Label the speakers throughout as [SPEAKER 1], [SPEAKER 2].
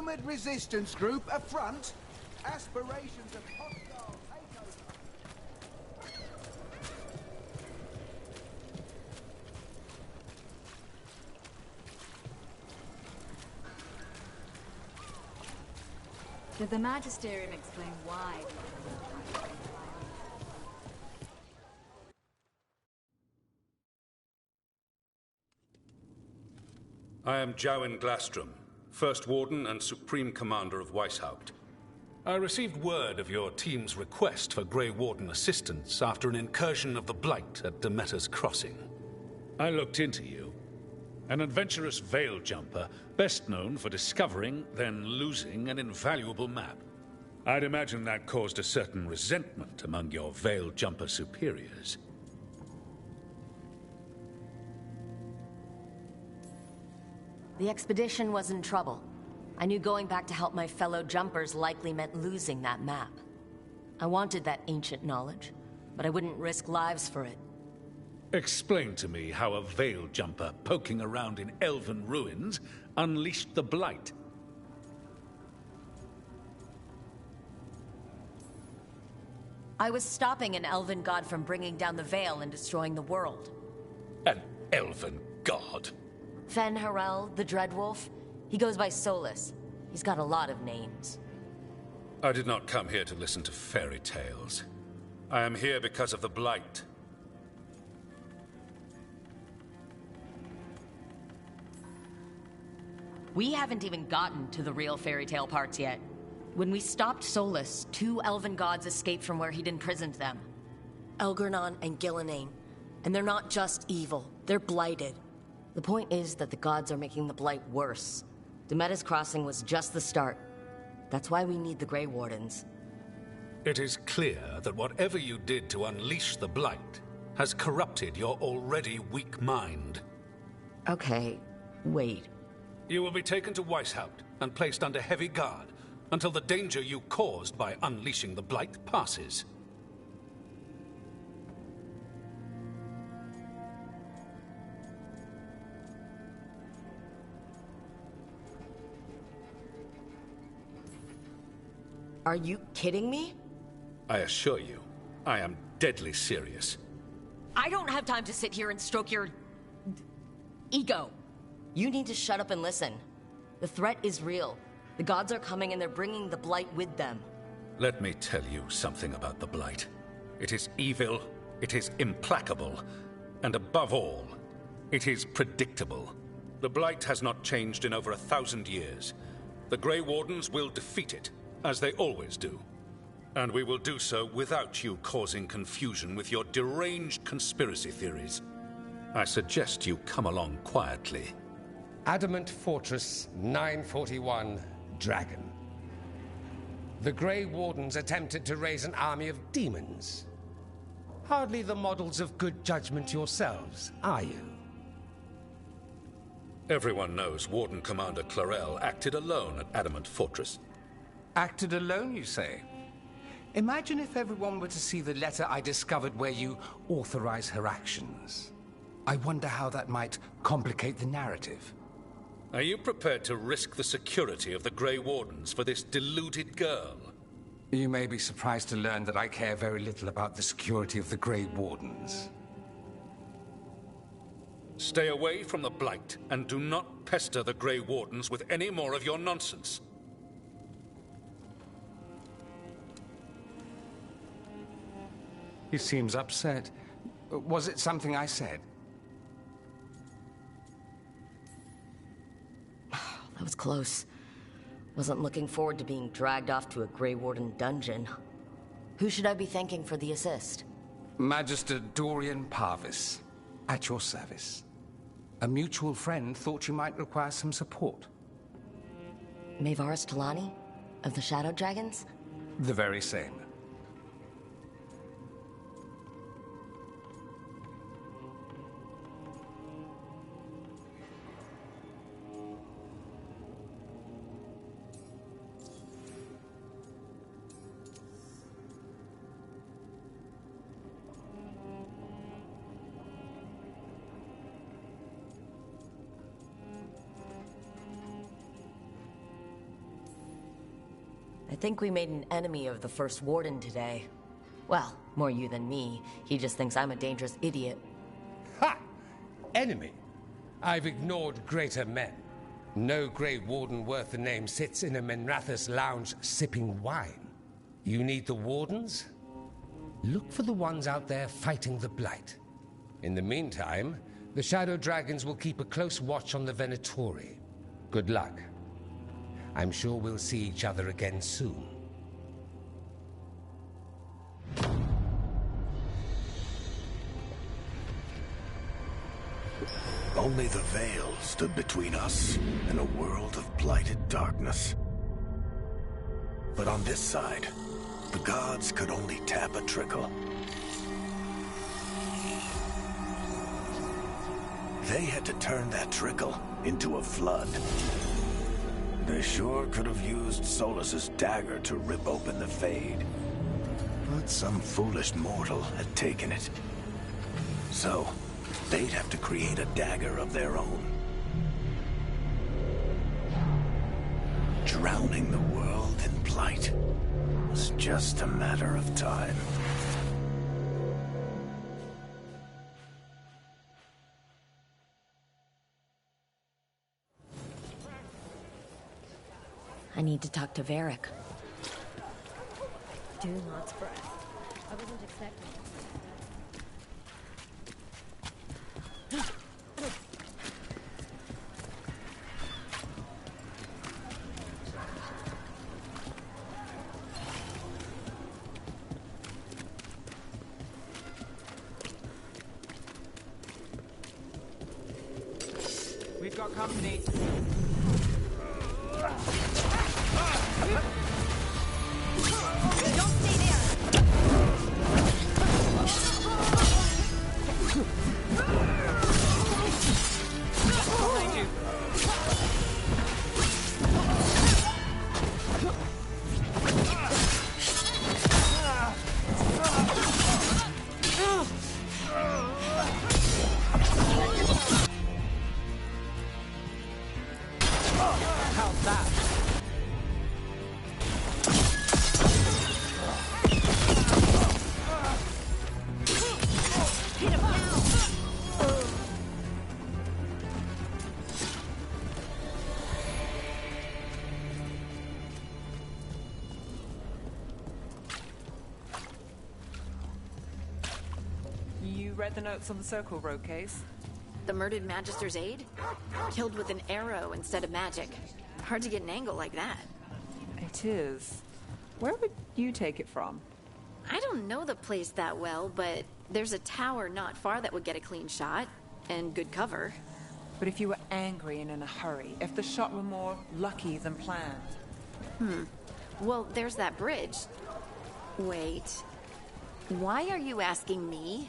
[SPEAKER 1] Armored resistance group affront. Aspirations of hostile takeover.
[SPEAKER 2] Did the Magisterium explain why?
[SPEAKER 3] I am Jowen Glastrom, First Warden and Supreme Commander of Weishaupt. I received word of your team's request for Grey Warden assistance after an incursion of the Blight at Demeter's Crossing. I looked into you. An adventurous Veil Jumper, best known for discovering, then losing an invaluable map. I'd imagine that caused a certain resentment among your Veil Jumper superiors.
[SPEAKER 4] The expedition was in trouble. I knew going back to help my fellow jumpers likely meant losing that map. I wanted that ancient knowledge, but I wouldn't risk lives for it.
[SPEAKER 3] Explain to me how a Veil Jumper poking around in elven ruins unleashed the Blight.
[SPEAKER 4] I was stopping an elven god from bringing down the Veil and destroying the world.
[SPEAKER 3] An elven god?
[SPEAKER 4] Fen Harel, the Dreadwolf. He goes by Solus. He's got a lot of names.
[SPEAKER 3] I did not come here to listen to fairy tales. I am here because of the Blight.
[SPEAKER 4] We haven't even gotten to the real fairy tale parts yet. When we stopped Solus, 2 elven gods escaped from where he'd imprisoned them. Elgernon and Gillenane. And they're not just evil, they're blighted. The point is that the gods are making the Blight worse. Demeter's Crossing was just the start. That's why we need the Grey Wardens.
[SPEAKER 3] It is clear that whatever you did to unleash the Blight has corrupted your already weak mind.
[SPEAKER 4] Okay, wait.
[SPEAKER 3] You will be taken to Weishaupt and placed under heavy guard until the danger you caused by unleashing the Blight passes.
[SPEAKER 4] Are you kidding me?
[SPEAKER 3] I assure you, I am deadly serious.
[SPEAKER 4] I don't have time to sit here and stroke your ego. You need to shut up and listen. The threat is real. The gods are coming and they're bringing the Blight with them.
[SPEAKER 3] Let me tell you something about the Blight. It is evil, it is implacable, and above all, it is predictable. The Blight has not changed in over 1,000 years. The Grey Wardens will defeat it, as they always do. And we will do so without you causing confusion with your deranged conspiracy theories. I suggest you come along quietly.
[SPEAKER 5] Adamant Fortress 941, Dragon. The Grey Wardens attempted to raise an army of demons. Hardly the models of good judgment yourselves, are you?
[SPEAKER 3] Everyone knows Warden Commander Clarel acted alone at Adamant Fortress.
[SPEAKER 6] Acted alone, you say? Imagine if everyone were to see the letter I discovered where you authorize her actions. I wonder how that might complicate the narrative.
[SPEAKER 3] Are you prepared to risk the security of the Grey Wardens for this deluded girl?
[SPEAKER 6] You may be surprised to learn that I care very little about the security of the Grey Wardens.
[SPEAKER 3] Stay away from the Blight, and do not pester the Grey Wardens with any more of your nonsense.
[SPEAKER 6] He seems upset. Was it something I said?
[SPEAKER 4] That was close. Wasn't looking forward to being dragged off to a Grey Warden dungeon. Who should I be thanking for the assist?
[SPEAKER 6] Magister Dorian Parvis, at your service. A mutual friend thought you might require some support.
[SPEAKER 4] Maevaris Talani? Of the Shadow Dragons?
[SPEAKER 6] The very same.
[SPEAKER 4] I think we made an enemy of the First Warden today. Well, more you than me. He just thinks I'm a dangerous idiot.
[SPEAKER 5] Ha! Enemy? I've ignored greater men. No Grey Warden worth the name sits in a Menrathus lounge sipping wine. You need the Wardens? Look for the ones out there fighting the Blight. In the meantime, the Shadow Dragons will keep a close watch on the Venatori. Good luck. I'm sure we'll see each other again soon.
[SPEAKER 7] Only the Veil stood between us and a world of blighted darkness. But on this side, the gods could only tap a trickle. They had to turn that trickle into a flood. They sure could have used Solus's dagger to rip open the Fade. But some foolish mortal had taken it. So, they'd have to create a dagger of their own. Drowning the world in blight was just a matter of time.
[SPEAKER 4] I need to talk to Varric.
[SPEAKER 2] Do not spread. I wasn't expecting
[SPEAKER 8] We've got company.
[SPEAKER 2] Don't stay there!
[SPEAKER 8] Behind you. How's that?
[SPEAKER 2] Hit him now!
[SPEAKER 8] You read the notes on the Circle Road case?
[SPEAKER 9] The murdered Magister's aide? Killed with an arrow instead of magic. Hard to get an angle like that.
[SPEAKER 8] It is. Where would you take it from?
[SPEAKER 9] I don't know the place that well, but there's a tower not far that would get a clean shot. And good cover.
[SPEAKER 8] But if you were angry and in a hurry, if the shot were more lucky than planned.
[SPEAKER 9] Well, there's that bridge. Wait. Why are you asking me?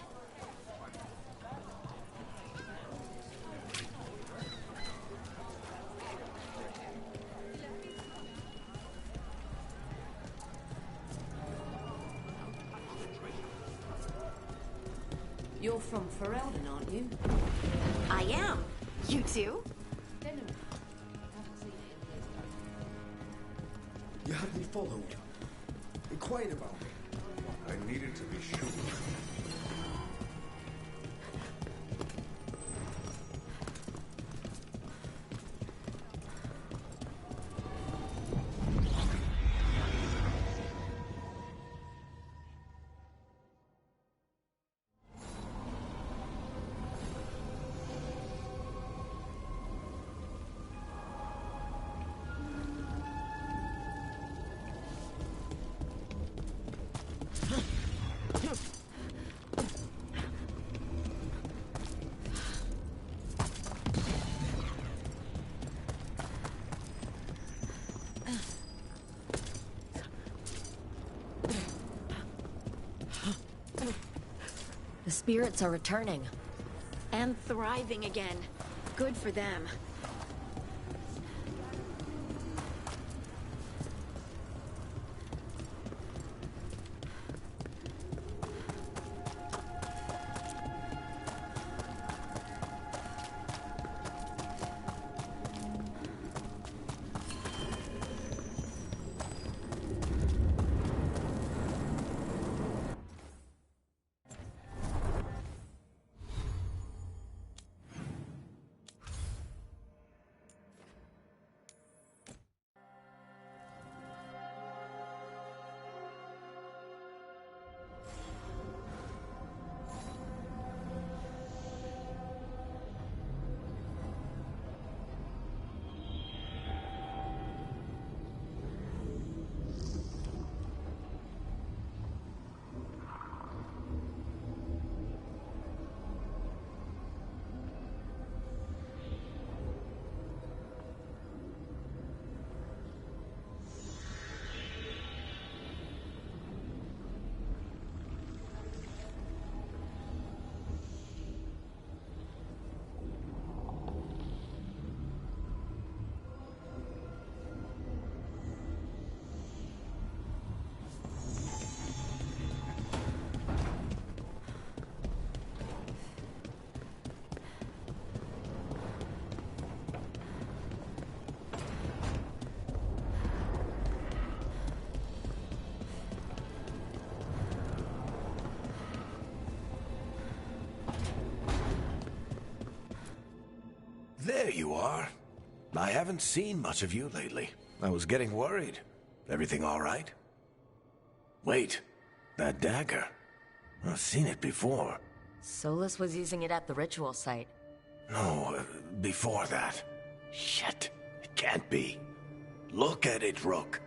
[SPEAKER 2] You're from Ferelden, aren't you?
[SPEAKER 9] I am. You too?
[SPEAKER 10] You had me followed. Inquired about me. I needed to be sure.
[SPEAKER 4] The spirits are returning.
[SPEAKER 9] And thriving again. Good for them.
[SPEAKER 7] There you are. I haven't seen much of you lately. I was getting worried. Everything all right? Wait, that dagger. I've seen it before.
[SPEAKER 4] Solus was using it at the ritual site.
[SPEAKER 7] No, before that. Shit, it can't be. Look at it, Rook.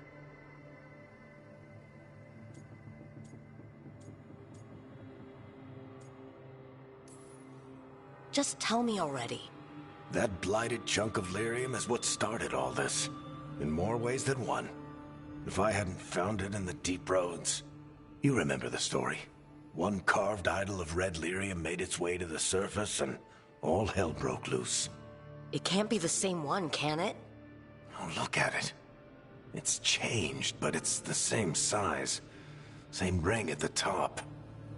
[SPEAKER 4] Just tell me already.
[SPEAKER 7] That blighted chunk of lyrium is what started all this. In more ways than one. If I hadn't found it in the deep roads... You remember the story. One carved idol of red lyrium made its way to the surface and all hell broke loose.
[SPEAKER 4] It can't be the same one, can it?
[SPEAKER 7] Oh, look at it. It's changed, but it's the same size. Same ring at the top.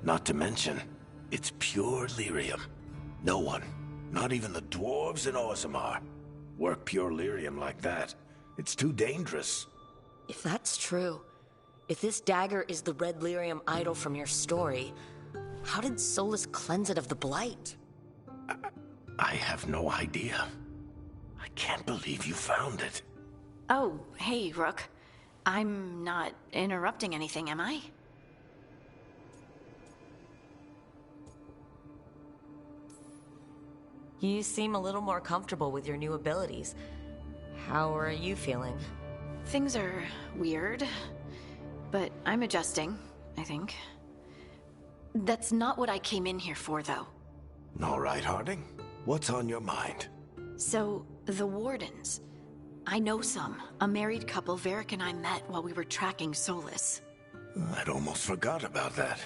[SPEAKER 7] Not to mention, it's pure lyrium. No one, not even the dwarves in Orzammar, work pure lyrium like that. It's too dangerous.
[SPEAKER 4] If that's true, if this dagger is the red lyrium idol from your story, how did Solus cleanse it of the blight?
[SPEAKER 7] I have no idea. I can't believe you found it.
[SPEAKER 9] Oh, hey, Rook. I'm not interrupting anything, am I?
[SPEAKER 4] You seem a little more comfortable with your new abilities. How are you feeling?
[SPEAKER 9] Things are weird, but I'm adjusting, I think. That's not what I came in here for, though.
[SPEAKER 7] All right, Harding. What's on your mind?
[SPEAKER 9] So, the Wardens. I know some. A married couple Varric and I met while we were tracking Solus.
[SPEAKER 7] I'd almost forgot about that.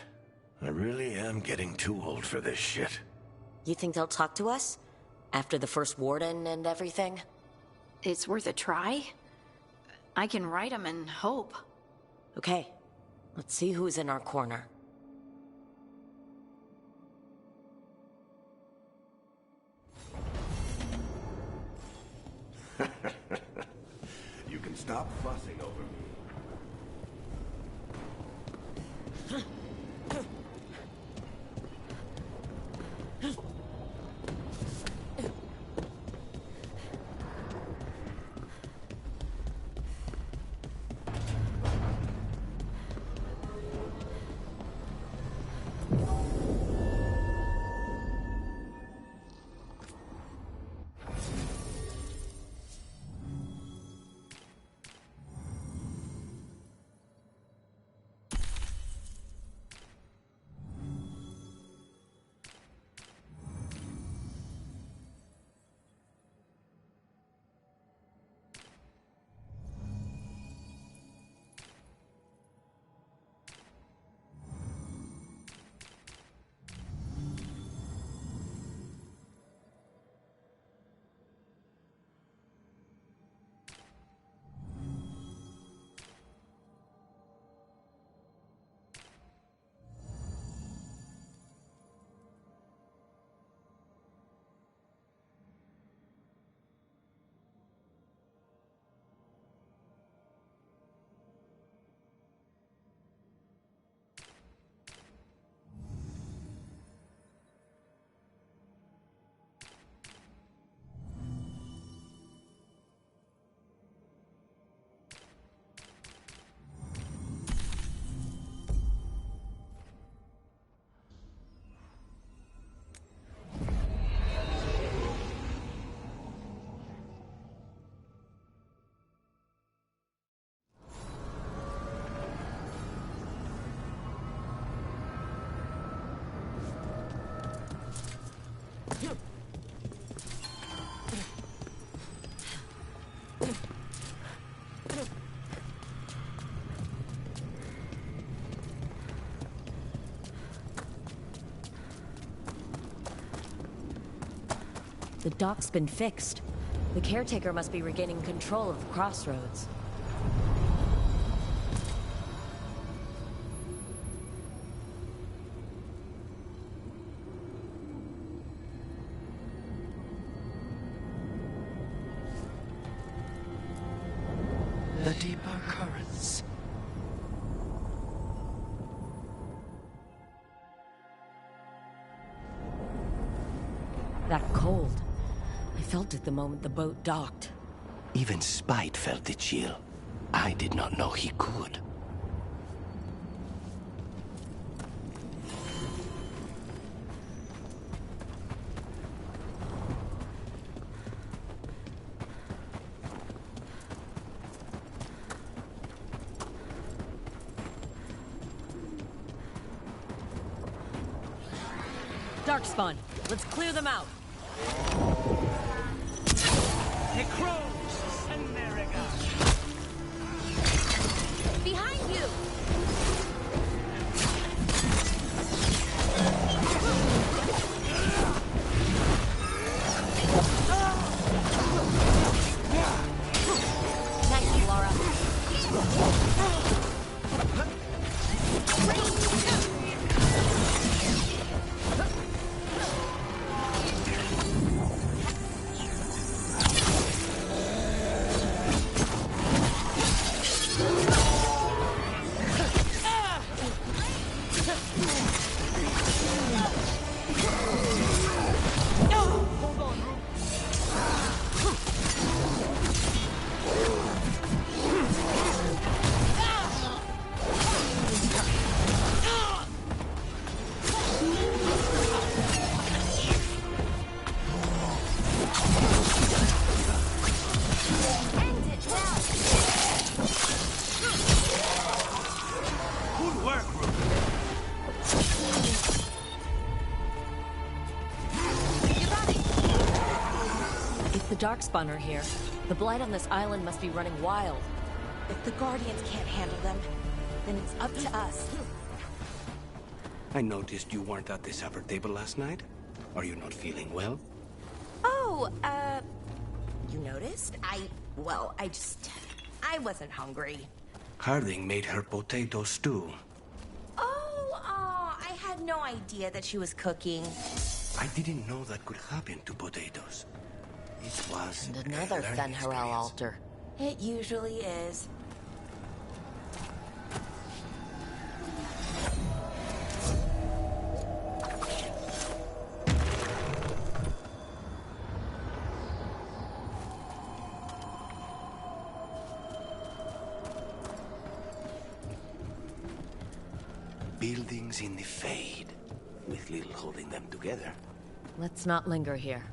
[SPEAKER 7] I really am getting too old for this shit.
[SPEAKER 4] You think they'll talk to us? After the first Warden and everything?
[SPEAKER 9] It's worth a try. I can write them and hope.
[SPEAKER 4] Okay. Let's see who's in our corner.
[SPEAKER 10] You can stop fussing over me.
[SPEAKER 4] The dock's been fixed. The caretaker must be regaining control of the crossroads.
[SPEAKER 7] The deeper currents.
[SPEAKER 4] That cold. I felt it the moment the boat docked.
[SPEAKER 7] Even Spite felt the chill. I did not know he could.
[SPEAKER 4] Darkspawn, let's clear them out. Behind you! Thank you, Laura. Darkspawn are here. The Blight on this island must be running wild.
[SPEAKER 11] If the Guardians can't handle them, then it's up to us.
[SPEAKER 7] I noticed you weren't at the supper table last night. Are you not feeling well?
[SPEAKER 11] Oh, you noticed? I wasn't hungry.
[SPEAKER 7] Harding made her potato stew.
[SPEAKER 11] I had no idea that she was cooking.
[SPEAKER 7] I didn't know that could happen to potatoes. It was
[SPEAKER 4] and another Fen'Harel altar.
[SPEAKER 11] It usually is.
[SPEAKER 7] Buildings in the Fade, with little holding them together.
[SPEAKER 4] Let's not linger here.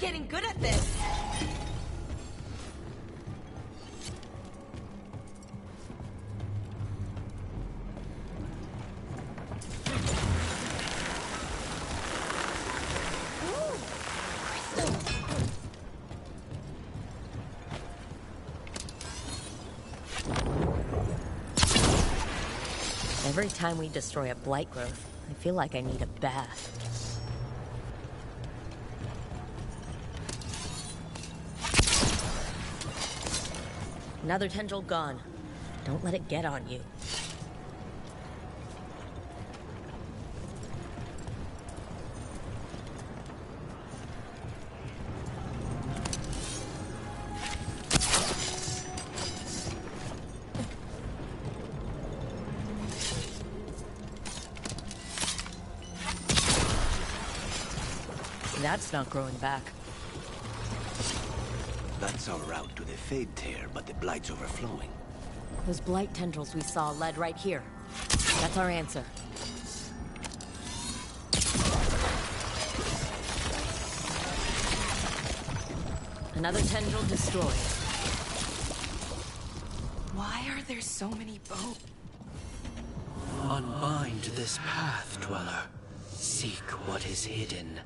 [SPEAKER 11] Getting good at this.
[SPEAKER 4] Every time we destroy a blight growth, I feel like I need a bath. Another tendril gone. Don't let it get on you. That's not growing back.
[SPEAKER 7] That's our route to the Fade Tear, but the Blight's overflowing.
[SPEAKER 4] Those blight tendrils we saw led right here. That's our answer. Another tendril destroyed.
[SPEAKER 8] Why are there so many boats?
[SPEAKER 12] Unbind this path, Dweller. Seek what is hidden.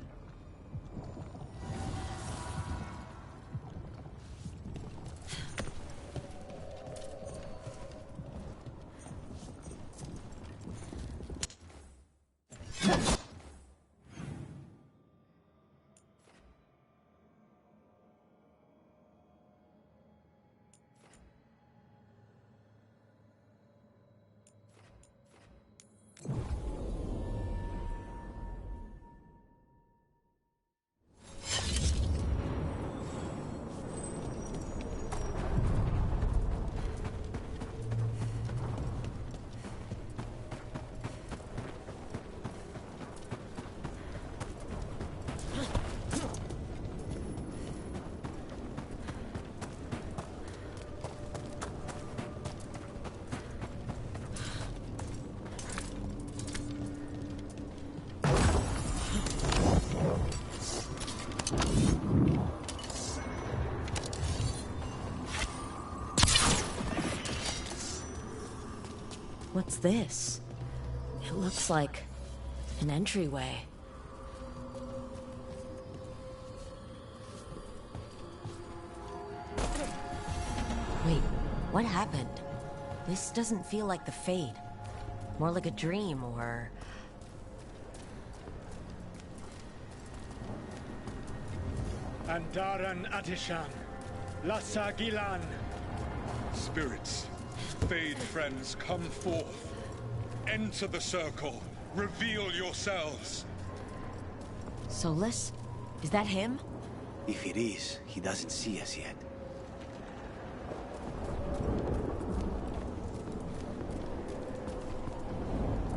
[SPEAKER 4] What's this? It looks like an entryway. Wait, what happened? This doesn't feel like the Fade. More like a dream, or...
[SPEAKER 13] Andaran Atishan, Lassa Gilan.
[SPEAKER 14] Spirits, Fade friends, come forth. Enter the circle. Reveal yourselves.
[SPEAKER 4] Solas? Is that him?
[SPEAKER 12] If it is, he doesn't see us yet.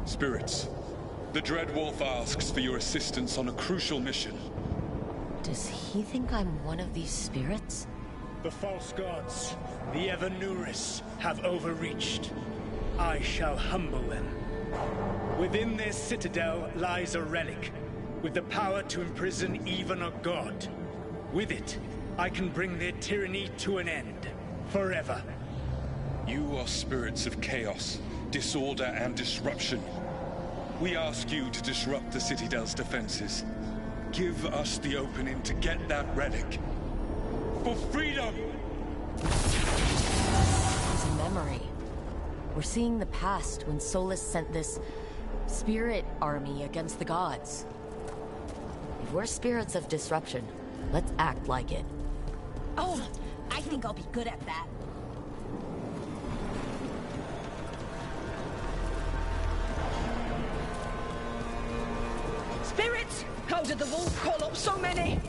[SPEAKER 14] Spirits, the Dread Wolf asks for your assistance on a crucial mission.
[SPEAKER 4] Does he think I'm one of these spirits?
[SPEAKER 13] The false gods, the Evanuris, have overreached. I shall humble them. Within their citadel lies a relic, with the power to imprison even a god. With it, I can bring their tyranny to an end, forever.
[SPEAKER 14] You are spirits of chaos, disorder, and disruption. We ask you to disrupt the Citadel's defenses. Give us the opening to get that relic. For freedom!
[SPEAKER 4] It's a memory. We're seeing the past when Solas sent this spirit army against the gods. If we're spirits of disruption, let's act like it.
[SPEAKER 11] Oh, I think I'll be good at that.
[SPEAKER 15] Spirits! How did the wolf call up so many?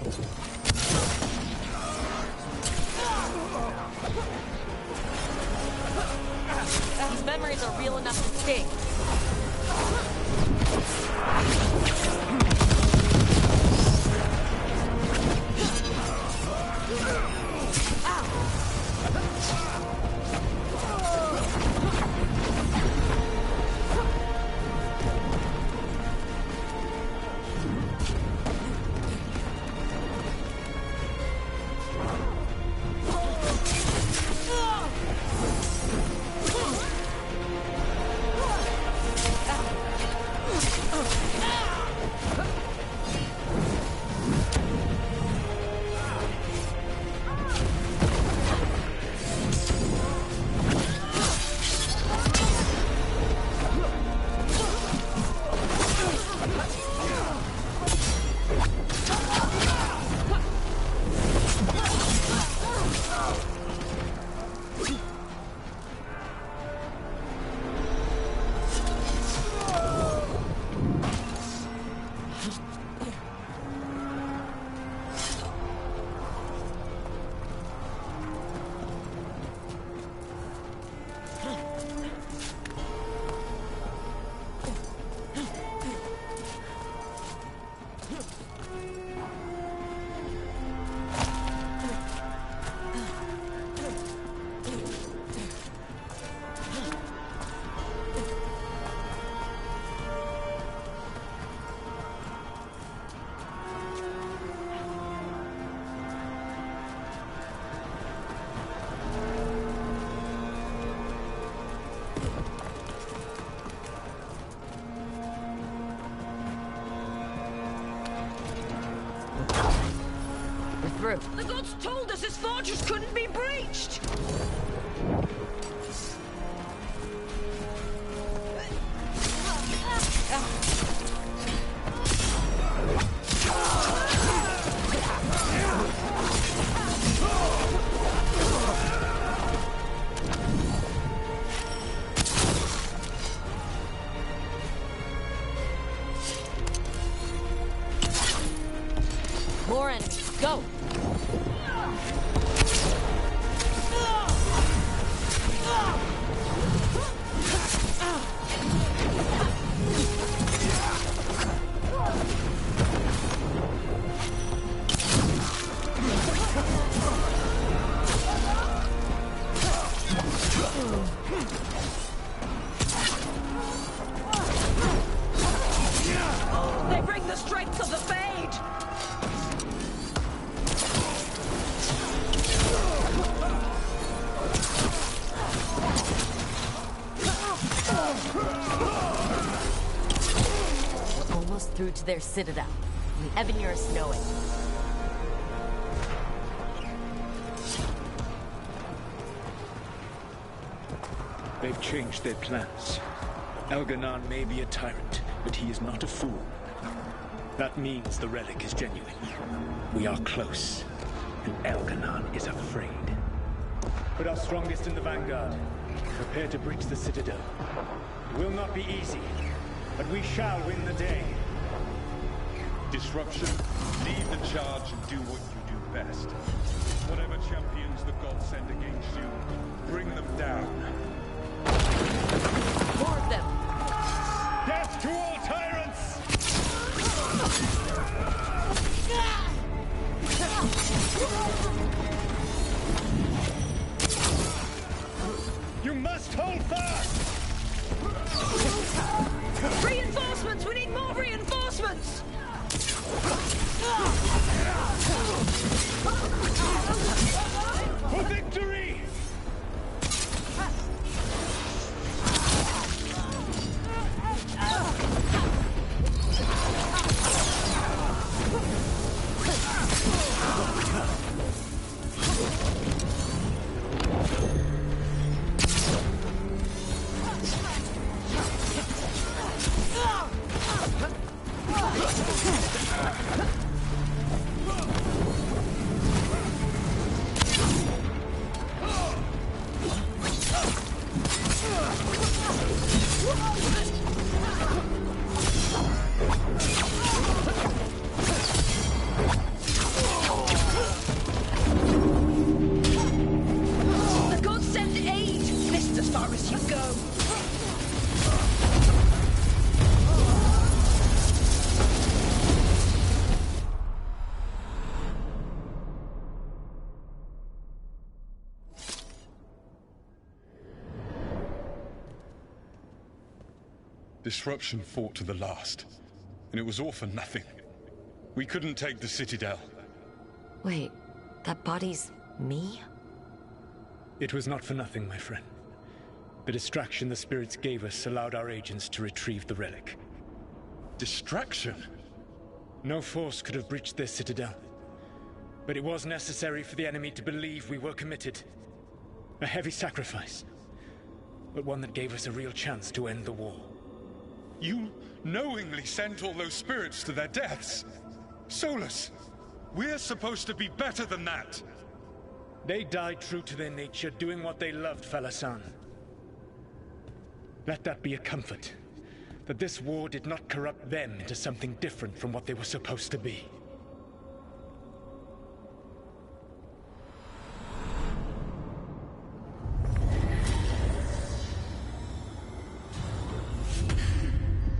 [SPEAKER 4] These memories are real enough to sting. through.
[SPEAKER 15] The gods told us this fortress couldn't be breached!
[SPEAKER 4] More enemies. Go!
[SPEAKER 15] They bring the strength of the Fade!
[SPEAKER 4] We're almost through to their citadel. The Evanurus know it.
[SPEAKER 13] They've changed their plans. Elganon may be a tyrant, but he is not a fool. That means the relic is genuine. We are close, and Elganon is afraid. Put our strongest in the vanguard. Prepare to breach the citadel. It will not be easy, but we shall win the day.
[SPEAKER 14] Disruption, lead the charge and do what you do best. Whatever champions the gods send against you, bring them down.
[SPEAKER 4] More of them!
[SPEAKER 13] Death to all tyrants! You must hold fast!
[SPEAKER 15] Reinforcements! We need more reinforcements!
[SPEAKER 13] For victory!
[SPEAKER 15] The gods send aid! Missed as far as you go!
[SPEAKER 14] Disruption fought to the last, and it was all for nothing. We couldn't take the Citadel.
[SPEAKER 4] Wait, that body's me?
[SPEAKER 13] It was not for nothing, my friend. The distraction the spirits gave us allowed our agents to retrieve the relic.
[SPEAKER 14] Distraction?
[SPEAKER 13] No force could have breached this citadel. But it was necessary for the enemy to believe we were committed. A heavy sacrifice, but one that gave us a real chance to end the war.
[SPEAKER 14] You knowingly sent all those spirits to their deaths. Solus, we're supposed to be better than that.
[SPEAKER 13] They died true to their nature, doing what they loved, Falasan. Let that be a comfort, that this war did not corrupt them into something different from what they were supposed to be.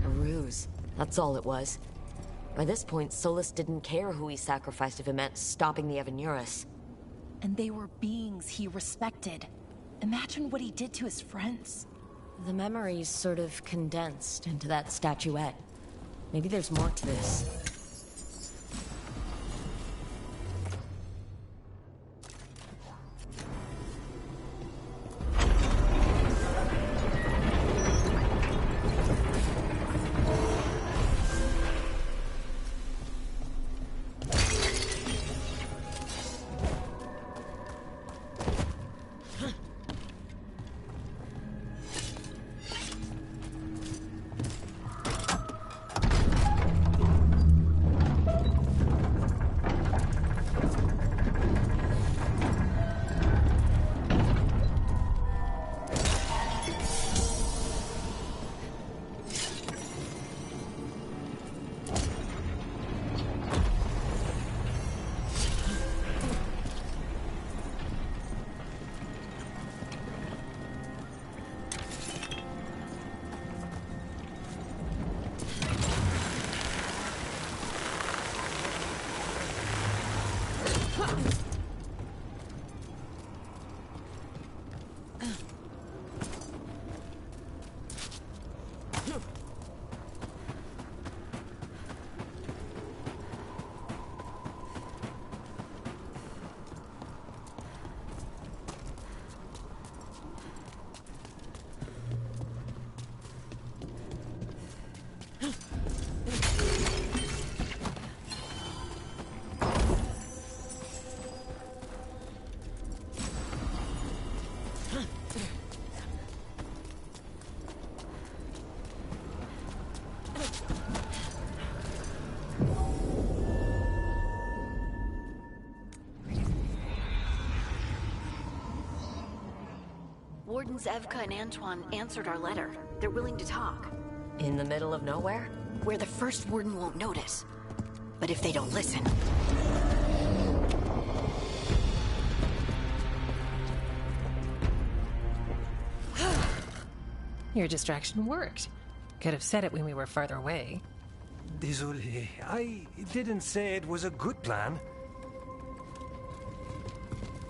[SPEAKER 4] A ruse. That's all it was. By this point, Solus didn't care who he sacrificed if it meant stopping the Evanurus.
[SPEAKER 11] And they were beings he respected. Imagine what he did to his friends.
[SPEAKER 4] The memories sort of condensed into that statuette. Maybe there's more to this.
[SPEAKER 9] Wardens Evka and Antoine answered our letter. They're willing to talk.
[SPEAKER 4] In the middle of nowhere?
[SPEAKER 9] Where the first Warden won't notice. But if they don't listen...
[SPEAKER 16] Your distraction worked. Could have said it when we were farther away.
[SPEAKER 17] Désolé, I didn't say it was a good plan.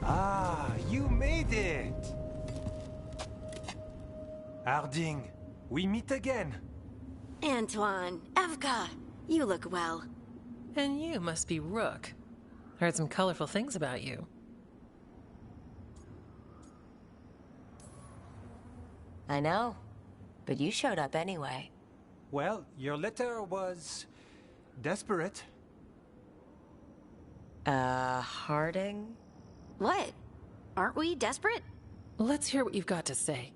[SPEAKER 17] Ah, you made it! Harding, we meet again.
[SPEAKER 9] Antoine, Evka, you look well.
[SPEAKER 16] And you must be Rook. Heard some colorful things about you.
[SPEAKER 4] I know, but you showed up anyway.
[SPEAKER 17] Well, your letter was... desperate.
[SPEAKER 4] Harding?
[SPEAKER 9] What? Aren't we desperate?
[SPEAKER 16] Let's hear what you've got to say.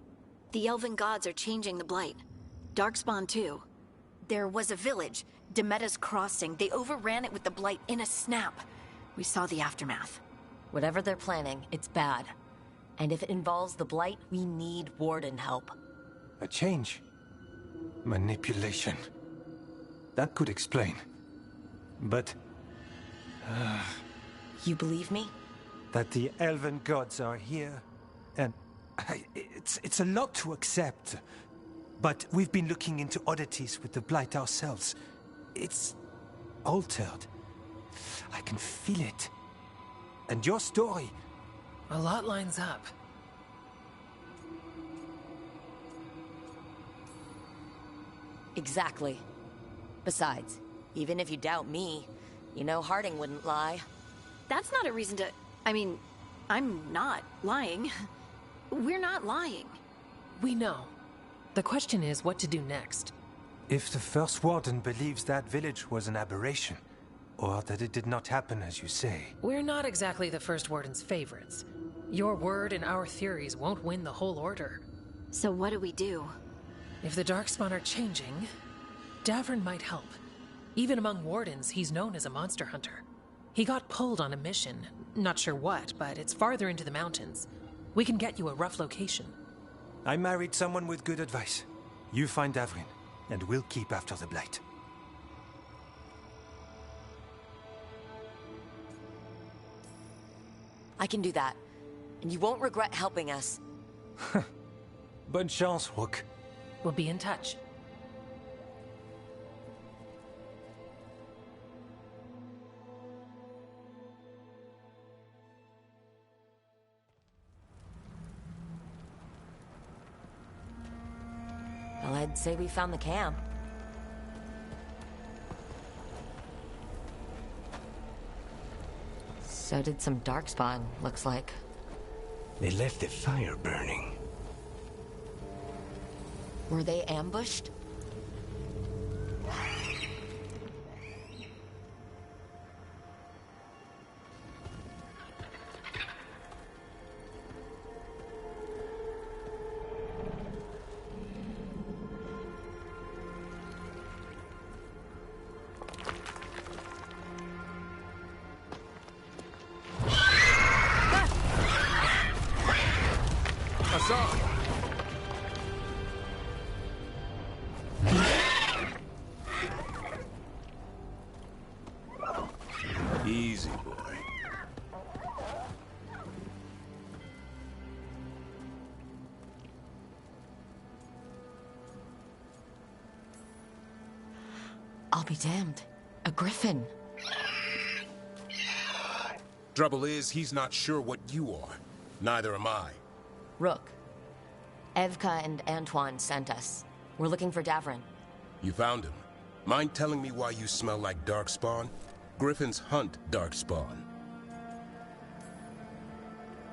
[SPEAKER 9] The Elven gods are changing the Blight. Darkspawn too. There was a village, Demetta's Crossing. They overran it with the Blight in a snap. We saw the aftermath.
[SPEAKER 4] Whatever they're planning, it's bad. And if it involves the Blight, we need Warden help.
[SPEAKER 17] A change. Manipulation. That could explain. But...
[SPEAKER 4] You believe me?
[SPEAKER 17] That the Elven gods are here, and... It's a lot to accept. But we've been looking into oddities with the Blight ourselves. It's... altered. I can feel it. And your story...
[SPEAKER 16] A lot lines up.
[SPEAKER 4] Exactly. Besides, even if you doubt me, you know Harding wouldn't lie.
[SPEAKER 9] That's not a reason to... I mean, I'm not lying. We're not lying.
[SPEAKER 16] We know. The question is what to do next.
[SPEAKER 17] If the First Warden believes that village was an aberration, or that it did not happen as you say...
[SPEAKER 16] We're not exactly the First Warden's favorites. Your word and our theories won't win the whole order.
[SPEAKER 9] So what do we do?
[SPEAKER 16] If the Darkspawn are changing, Davrin might help. Even among Wardens, he's known as a monster hunter. He got pulled on a mission. Not sure what, but it's farther into the mountains. We can get you a rough location.
[SPEAKER 17] I married someone with good advice. You find Davrin, and we'll keep after the Blight.
[SPEAKER 4] I can do that. And you won't regret helping us.
[SPEAKER 17] Bonne chance, Rook.
[SPEAKER 16] We'll be in touch.
[SPEAKER 4] Well, I'd say we found the camp. So did some Darkspawn, looks like.
[SPEAKER 7] They left the fire burning.
[SPEAKER 4] Were they ambushed?
[SPEAKER 10] Easy, boy.
[SPEAKER 4] I'll be damned. A griffin.
[SPEAKER 18] Trouble is, he's not sure what you are. Neither am I.
[SPEAKER 4] Rook. Evka and Antoine sent us. We're looking for Davrin.
[SPEAKER 18] You found him. Mind telling me why you smell like Darkspawn? Griffins hunt Darkspawn.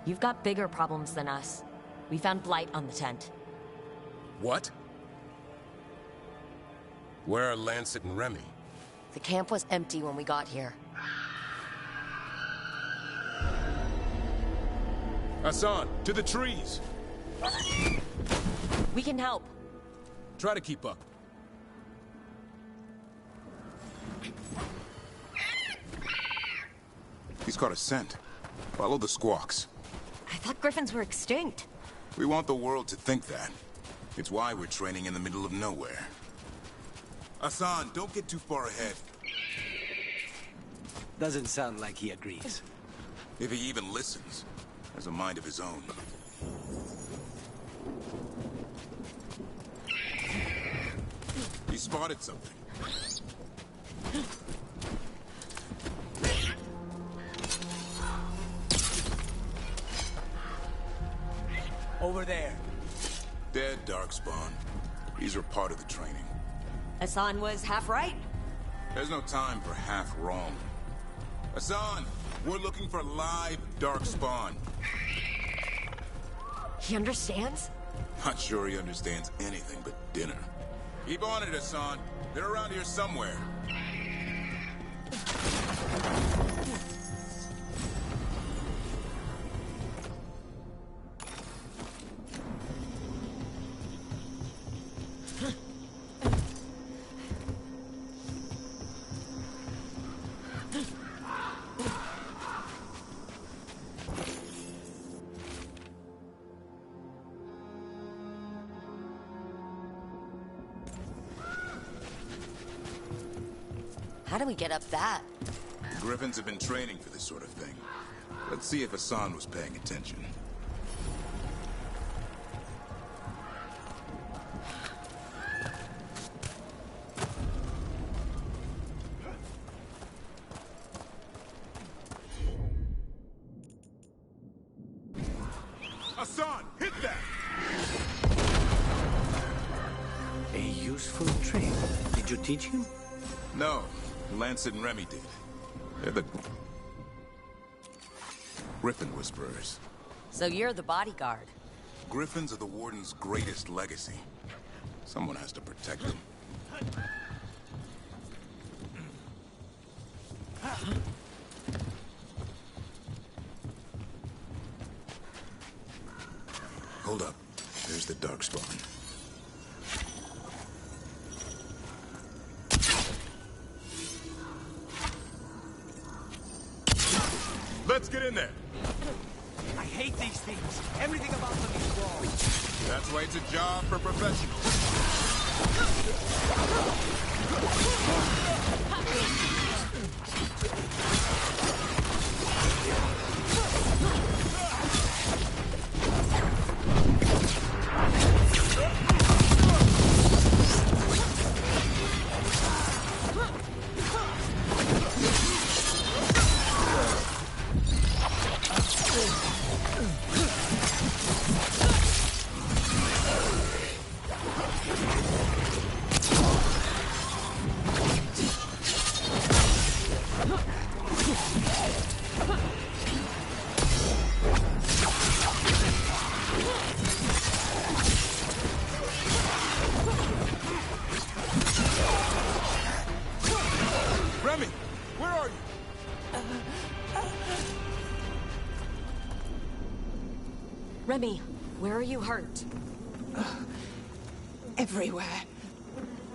[SPEAKER 4] You've got bigger problems than us. We found Blight on the tent.
[SPEAKER 18] What? Where are Lancet and Remy?
[SPEAKER 4] The camp was empty when we got here.
[SPEAKER 18] Hassan, to the trees!
[SPEAKER 4] We can help.
[SPEAKER 18] Try to keep up.
[SPEAKER 10] He's caught a scent. Follow the squawks.
[SPEAKER 4] I thought griffins were extinct.
[SPEAKER 18] We want the world to think that. It's why we're training in the middle of nowhere. Hassan, don't get too far ahead.
[SPEAKER 12] Doesn't sound like he agrees.
[SPEAKER 18] If he even listens, has a mind of his own. He spotted something.
[SPEAKER 12] Over there.
[SPEAKER 18] Dead, Darkspawn. These are part of the training.
[SPEAKER 4] Hassan was half right.
[SPEAKER 18] There's no time for half wrong. Hassan, we're looking for live Darkspawn.
[SPEAKER 4] He understands?
[SPEAKER 18] Not sure he understands anything but dinner. Keep on it, Hassan. They're around here somewhere.
[SPEAKER 4] How do we get up that?
[SPEAKER 18] Griffins have been training for this sort of thing. Let's see if Hassan was paying attention. Hassan, hit that!
[SPEAKER 12] A useful trick. Did you teach him?
[SPEAKER 18] No. Lancet and Remy did. They're the Griffin Whisperers.
[SPEAKER 4] So you're the bodyguard.
[SPEAKER 18] Griffins are the Warden's greatest legacy. Someone has to protect them. Hold up. There's the Darkspawn. Let's get in there.
[SPEAKER 12] I hate these things. Everything about them is wrong.
[SPEAKER 18] That's why it's a job for professionals. Remy, where are you?
[SPEAKER 4] Remy, where are you hurt?
[SPEAKER 8] Everywhere.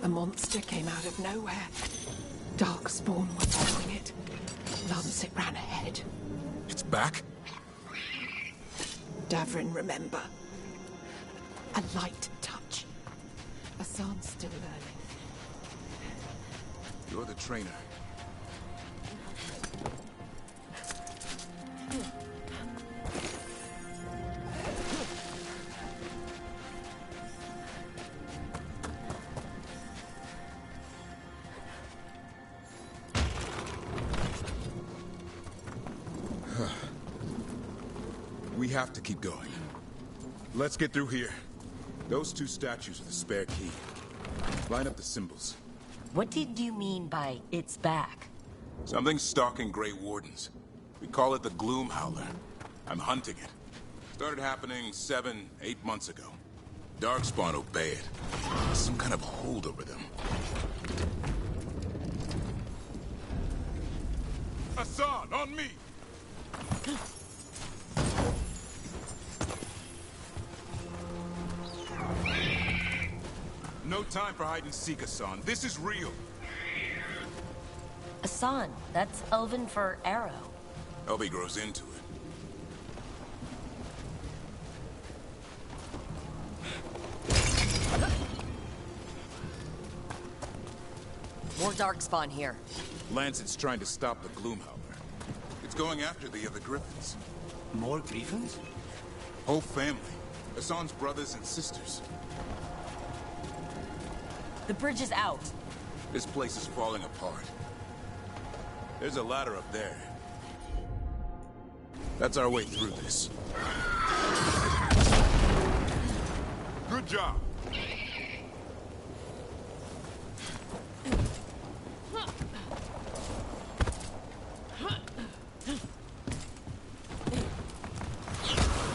[SPEAKER 8] A monster came out of nowhere. Darkspawn were following it. Lancet ran ahead.
[SPEAKER 18] It's back?
[SPEAKER 8] Davrin, remember. A light touch. Hassan's still learning.
[SPEAKER 18] You're the trainer. We have to keep going. Let's get through here. Those two statues are the spare key. Line up the symbols.
[SPEAKER 4] What did you mean by it's back?
[SPEAKER 18] Something's stalking Grey Wardens. We call it the Gloom Howler. I'm hunting it. Started happening 7, 8 months ago. Darkspawn obey it. Some kind of hold over them. Hassan, on me! No time for hide and seek, Hassan. This is real.
[SPEAKER 4] Hassan, that's Elven for arrow.
[SPEAKER 18] Elby grows into it.
[SPEAKER 4] More Darkspawn here.
[SPEAKER 18] Lancet's trying to stop the Gloomhowler. It's going after the other Griffins.
[SPEAKER 12] More Griffins?
[SPEAKER 18] Whole family. Hassan's brothers and sisters.
[SPEAKER 4] The bridge is out.
[SPEAKER 18] This place is falling apart. There's a ladder up there. That's our way through this. Good job.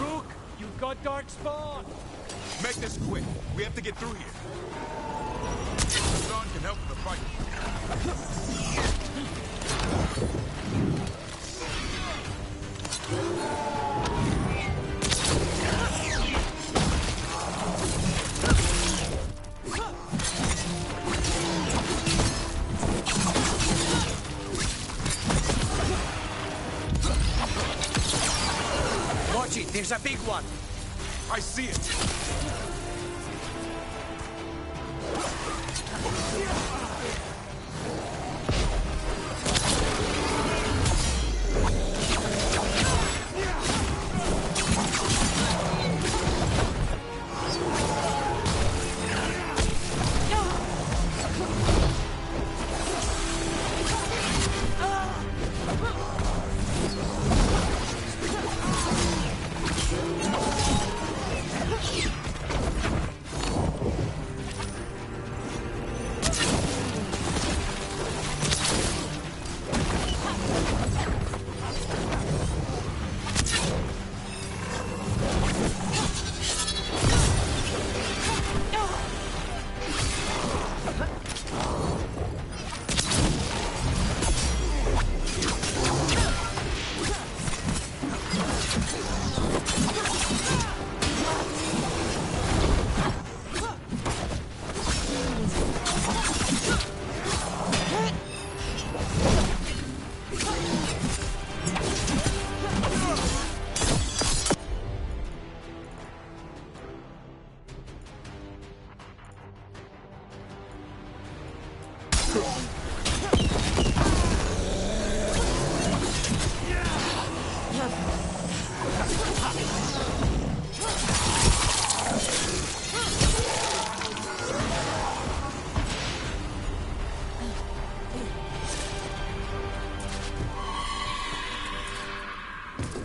[SPEAKER 13] Rook, you've got Darkspawn.
[SPEAKER 18] Make this quick. We have to get through here. Hassan can help with the fight.
[SPEAKER 12] Watch it, there's a big one.
[SPEAKER 18] I see it.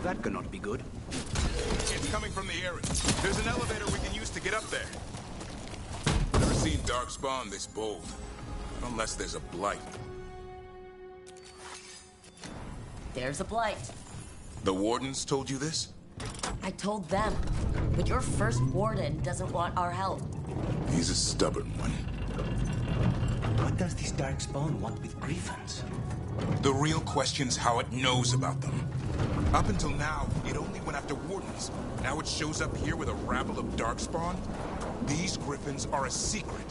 [SPEAKER 12] That cannot be good.
[SPEAKER 18] It's coming from the area. There's an elevator we can use to get up there. Never seen Darkspawn this bold. Unless there's a blight.
[SPEAKER 4] There's a blight.
[SPEAKER 18] The Wardens told you this?
[SPEAKER 4] I told them. But your first warden doesn't want our help.
[SPEAKER 18] He's a stubborn one.
[SPEAKER 12] What does this Darkspawn want with Griffins?
[SPEAKER 18] The real question's how it knows about them. Up until now, it only went after Wardens. Now it shows up here with a rabble of Darkspawn? These Griffins are a secret.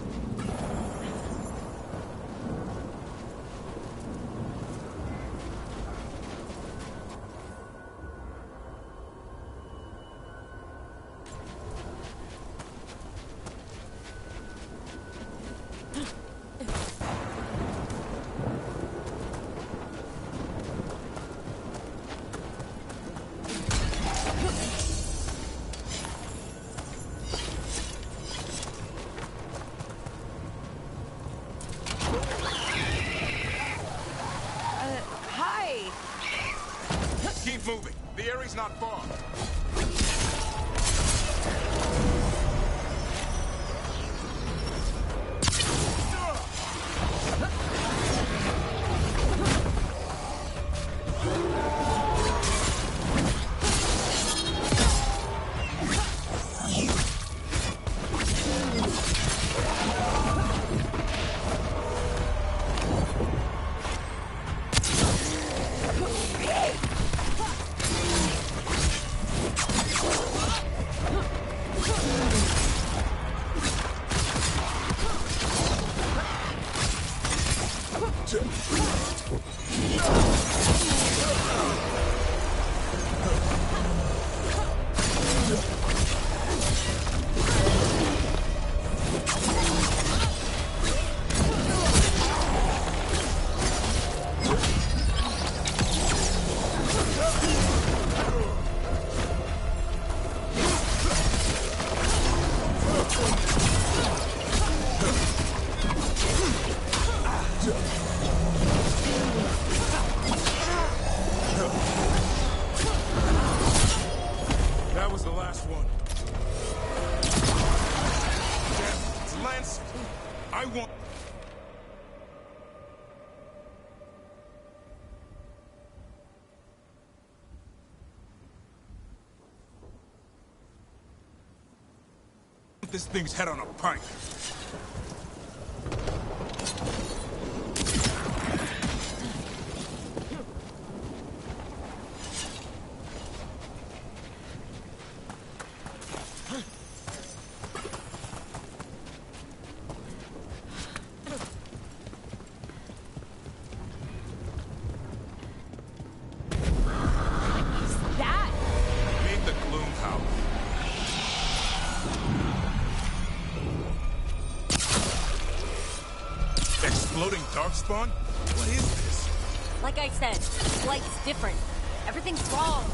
[SPEAKER 18] Keep moving. The area's not far. Lance! I want... This thing's head on a pike. Exploding Darkspawn? What is this?
[SPEAKER 4] Like I said, Blight's different. Everything's wrong.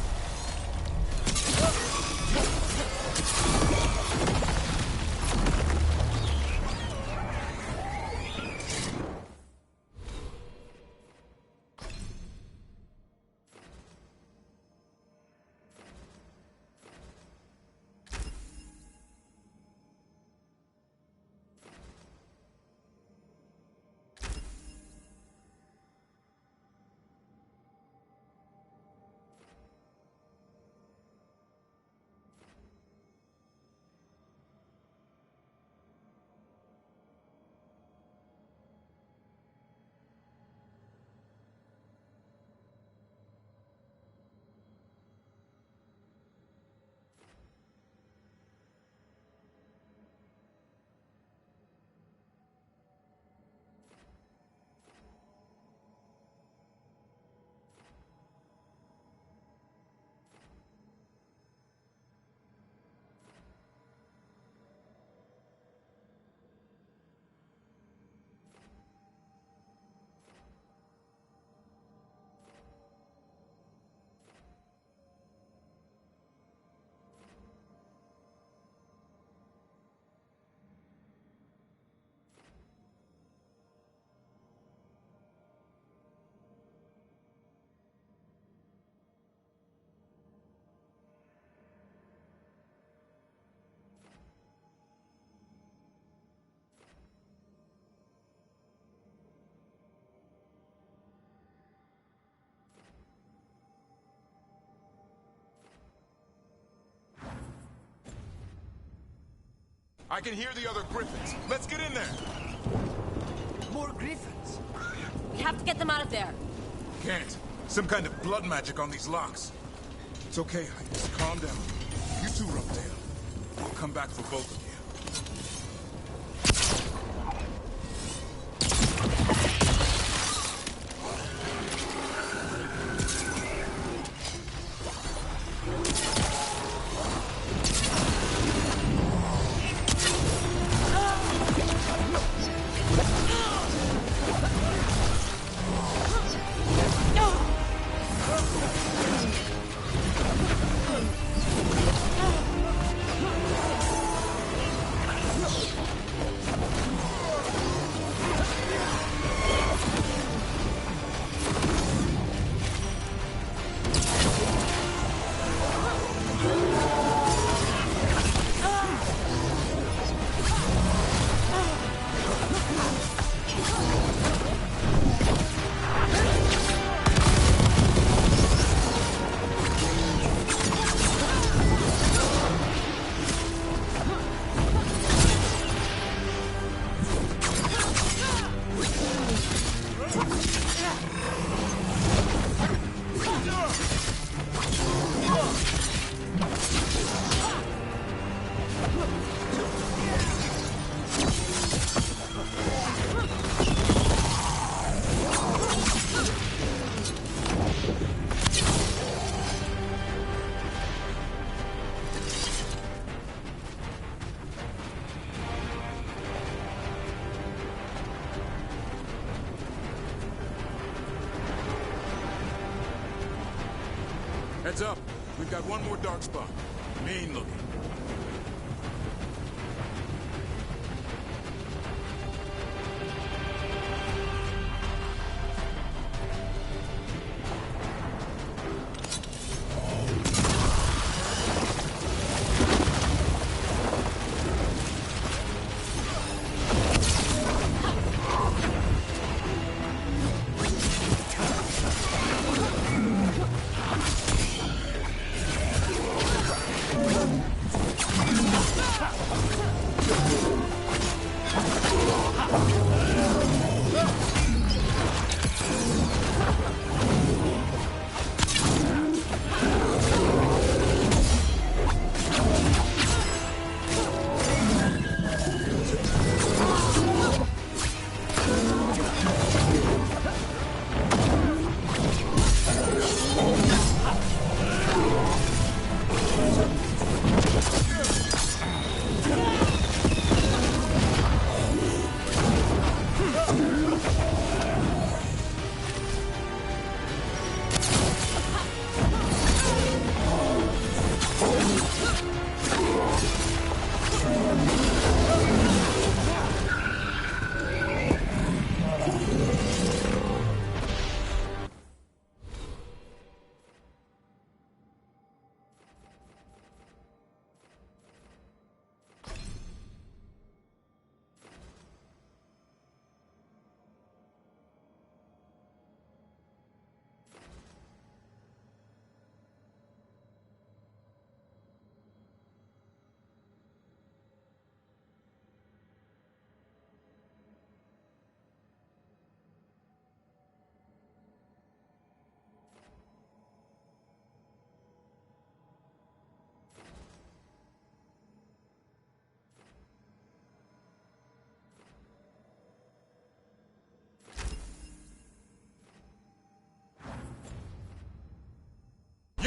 [SPEAKER 18] I can hear the other Griffins. Let's get in there.
[SPEAKER 1] More Griffins?
[SPEAKER 4] We have to get them out of there.
[SPEAKER 18] Can't. Some kind of blood magic on these locks. It's okay, Hydas. Calm down. You two, Roughtail. We'll come back for both of you. Heads up. We've got one more Darkspawn. Mean looking.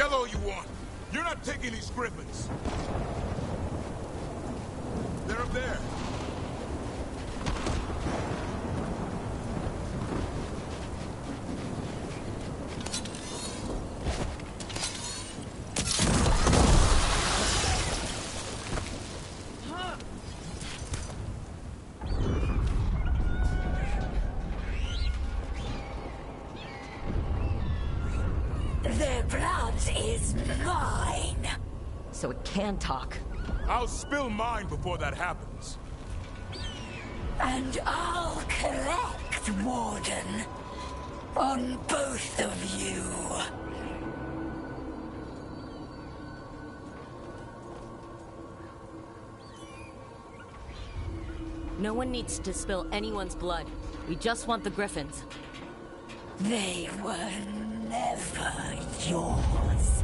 [SPEAKER 18] Yell all you want. You're not taking these griffins. They're up there.
[SPEAKER 15] Their blood is mine.
[SPEAKER 4] So it can talk.
[SPEAKER 18] I'll spill mine before that happens.
[SPEAKER 15] And I'll collect, Warden. On both of you.
[SPEAKER 4] No one needs to spill anyone's blood. We just want the griffins.
[SPEAKER 15] They were never yours.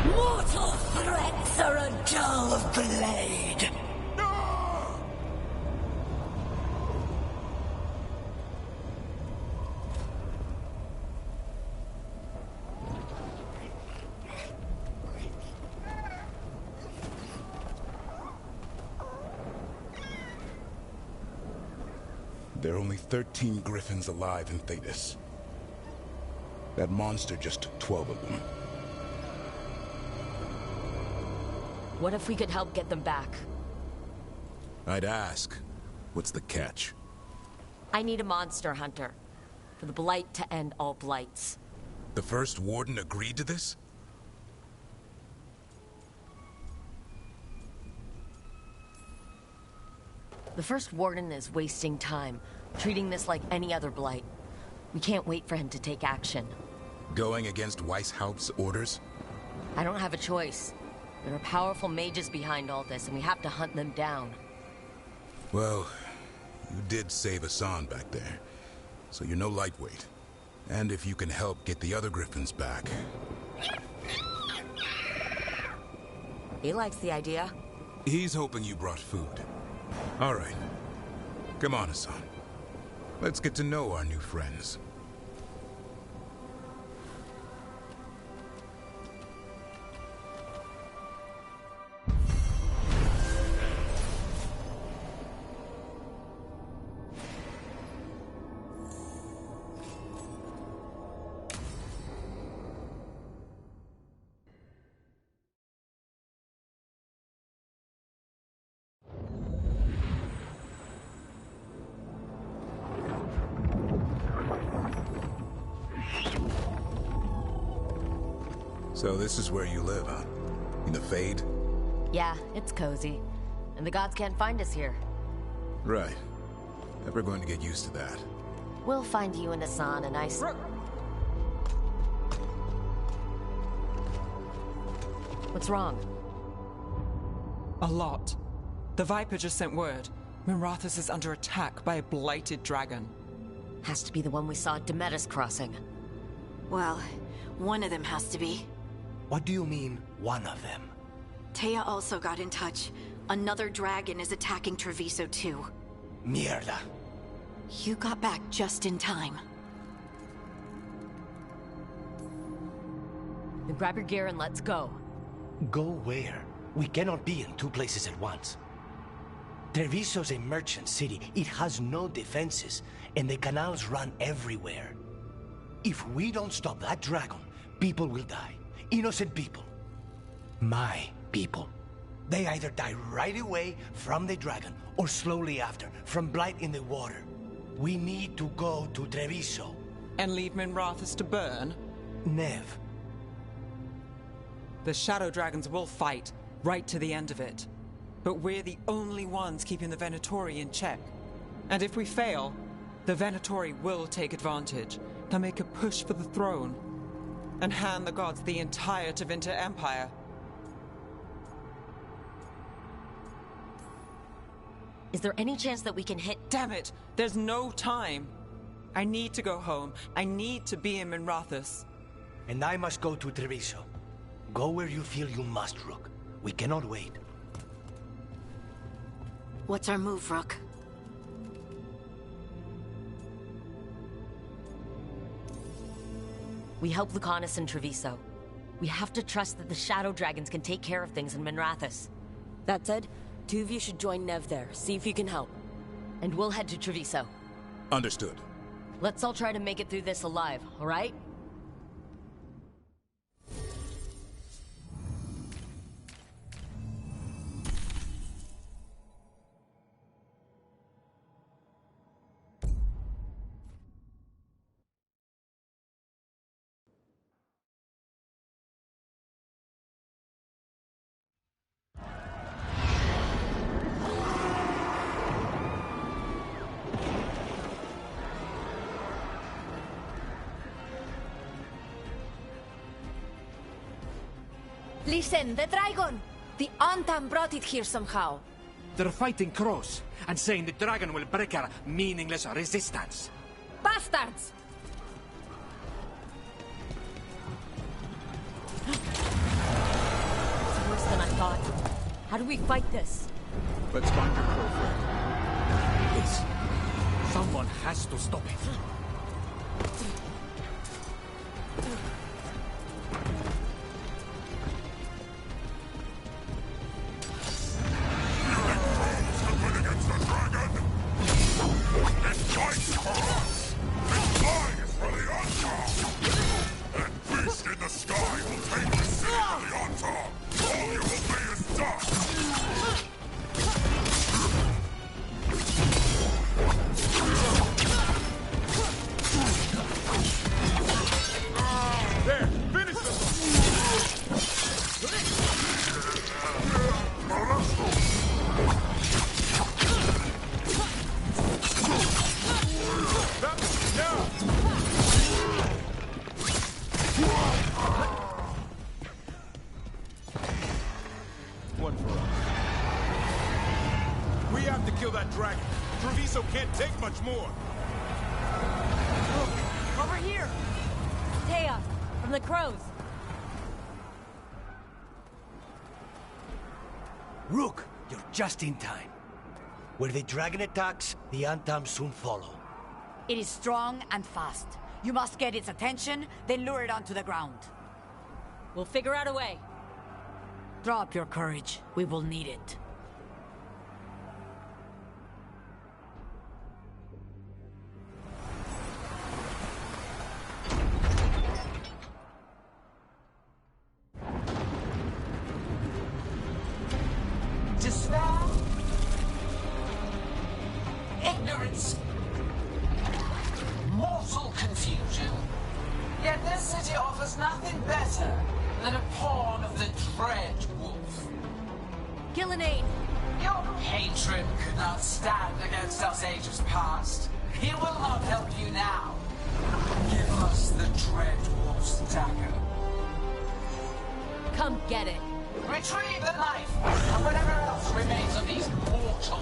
[SPEAKER 15] Mortal threats are a dull blade.
[SPEAKER 18] There are only 13 griffins alive in Thetis. That monster just took 12 of them.
[SPEAKER 4] What if we could help get them back?
[SPEAKER 18] I'd ask, what's the catch?
[SPEAKER 4] I need a monster hunter. For the Blight to end all blights.
[SPEAKER 18] The First Warden agreed to this?
[SPEAKER 4] The First Warden is wasting time, treating this like any other blight. We can't wait for him to take action.
[SPEAKER 18] Going against Weishaupt's orders?
[SPEAKER 4] I don't have a choice. There are powerful mages behind all this, and we have to hunt them down.
[SPEAKER 18] Well, you did save Hassan back there, so you're no lightweight. And if you can help get the other griffins back...
[SPEAKER 4] He likes the idea.
[SPEAKER 18] He's hoping you brought food. All right. Come on, Hassan. Let's get to know our new friends. So this is where you live, huh? In the Fade?
[SPEAKER 4] Yeah, it's cozy. And the gods can't find us here.
[SPEAKER 18] Right. Never going to get used to that.
[SPEAKER 4] We'll find you and Hassan a nice... What's wrong?
[SPEAKER 19] A lot. The Viper just sent word. Mirathus is under attack by a blighted dragon.
[SPEAKER 4] Has to be the one we saw at Demetus Crossing.
[SPEAKER 9] Well, one of them has to be.
[SPEAKER 1] What do you mean, one of them?
[SPEAKER 9] Taya also got in touch. Another dragon is attacking Treviso too.
[SPEAKER 1] Mierda.
[SPEAKER 9] You got back just in time.
[SPEAKER 4] Then grab your gear and let's go.
[SPEAKER 1] Go where? We cannot be in two places at once. Treviso's a merchant city. It has no defenses, and the canals run everywhere. If we don't stop that dragon, people will die. Innocent people. My people. They either die right away from the dragon, or slowly after, from blight in the water. We need to go to Treviso.
[SPEAKER 19] And leave Minrathus to burn?
[SPEAKER 1] Nev.
[SPEAKER 19] The Shadow Dragons will fight, right to the end of it. But we're the only ones keeping the Venatori in check. And if we fail, the Venatori will take advantage. They'll make a push for the throne. And hand the gods the entire Tevinter Empire.
[SPEAKER 4] Is there any chance that we can hit...
[SPEAKER 19] Damn it! There's no time! I need to go home. I need to be in Minrathus.
[SPEAKER 1] And I must go to Treviso. Go where you feel you must, Rook. We cannot wait.
[SPEAKER 9] What's our move, Rook?
[SPEAKER 4] We help Lucanus and Treviso. We have to trust that the Shadow Dragons can take care of things in Minrathous. That said, two of you should join Nev there, see if you can help. And we'll head to Treviso.
[SPEAKER 18] Understood.
[SPEAKER 4] Let's all try to make it through this alive, all right?
[SPEAKER 15] Listen, the dragon! The Antam brought it here somehow.
[SPEAKER 20] They're fighting Cross, and saying the dragon will break our meaningless resistance.
[SPEAKER 15] Bastards!
[SPEAKER 4] It's worse than I thought. How do we fight this?
[SPEAKER 20] Let's find your crow friend. Please. Someone has to stop it.
[SPEAKER 18] More.
[SPEAKER 4] Over here! Taya, from the Crows.
[SPEAKER 1] Rook, you're just in time. Where the dragon attacks, the Antam soon follow.
[SPEAKER 15] It is strong and fast. You must get its attention, then lure it onto the ground.
[SPEAKER 4] We'll figure out a way.
[SPEAKER 15] Drop your courage. We will need it.
[SPEAKER 21] Despair, ignorance, mortal confusion. Yet this city offers nothing better than a pawn of the Dread Wolf.
[SPEAKER 4] Gillenane!
[SPEAKER 21] Your patron could not stand against us ages past. He will not help you now. Give us the Dread Wolf's dagger.
[SPEAKER 4] Come get it.
[SPEAKER 21] Retrieve the knife, and whatever else remains of these mortals.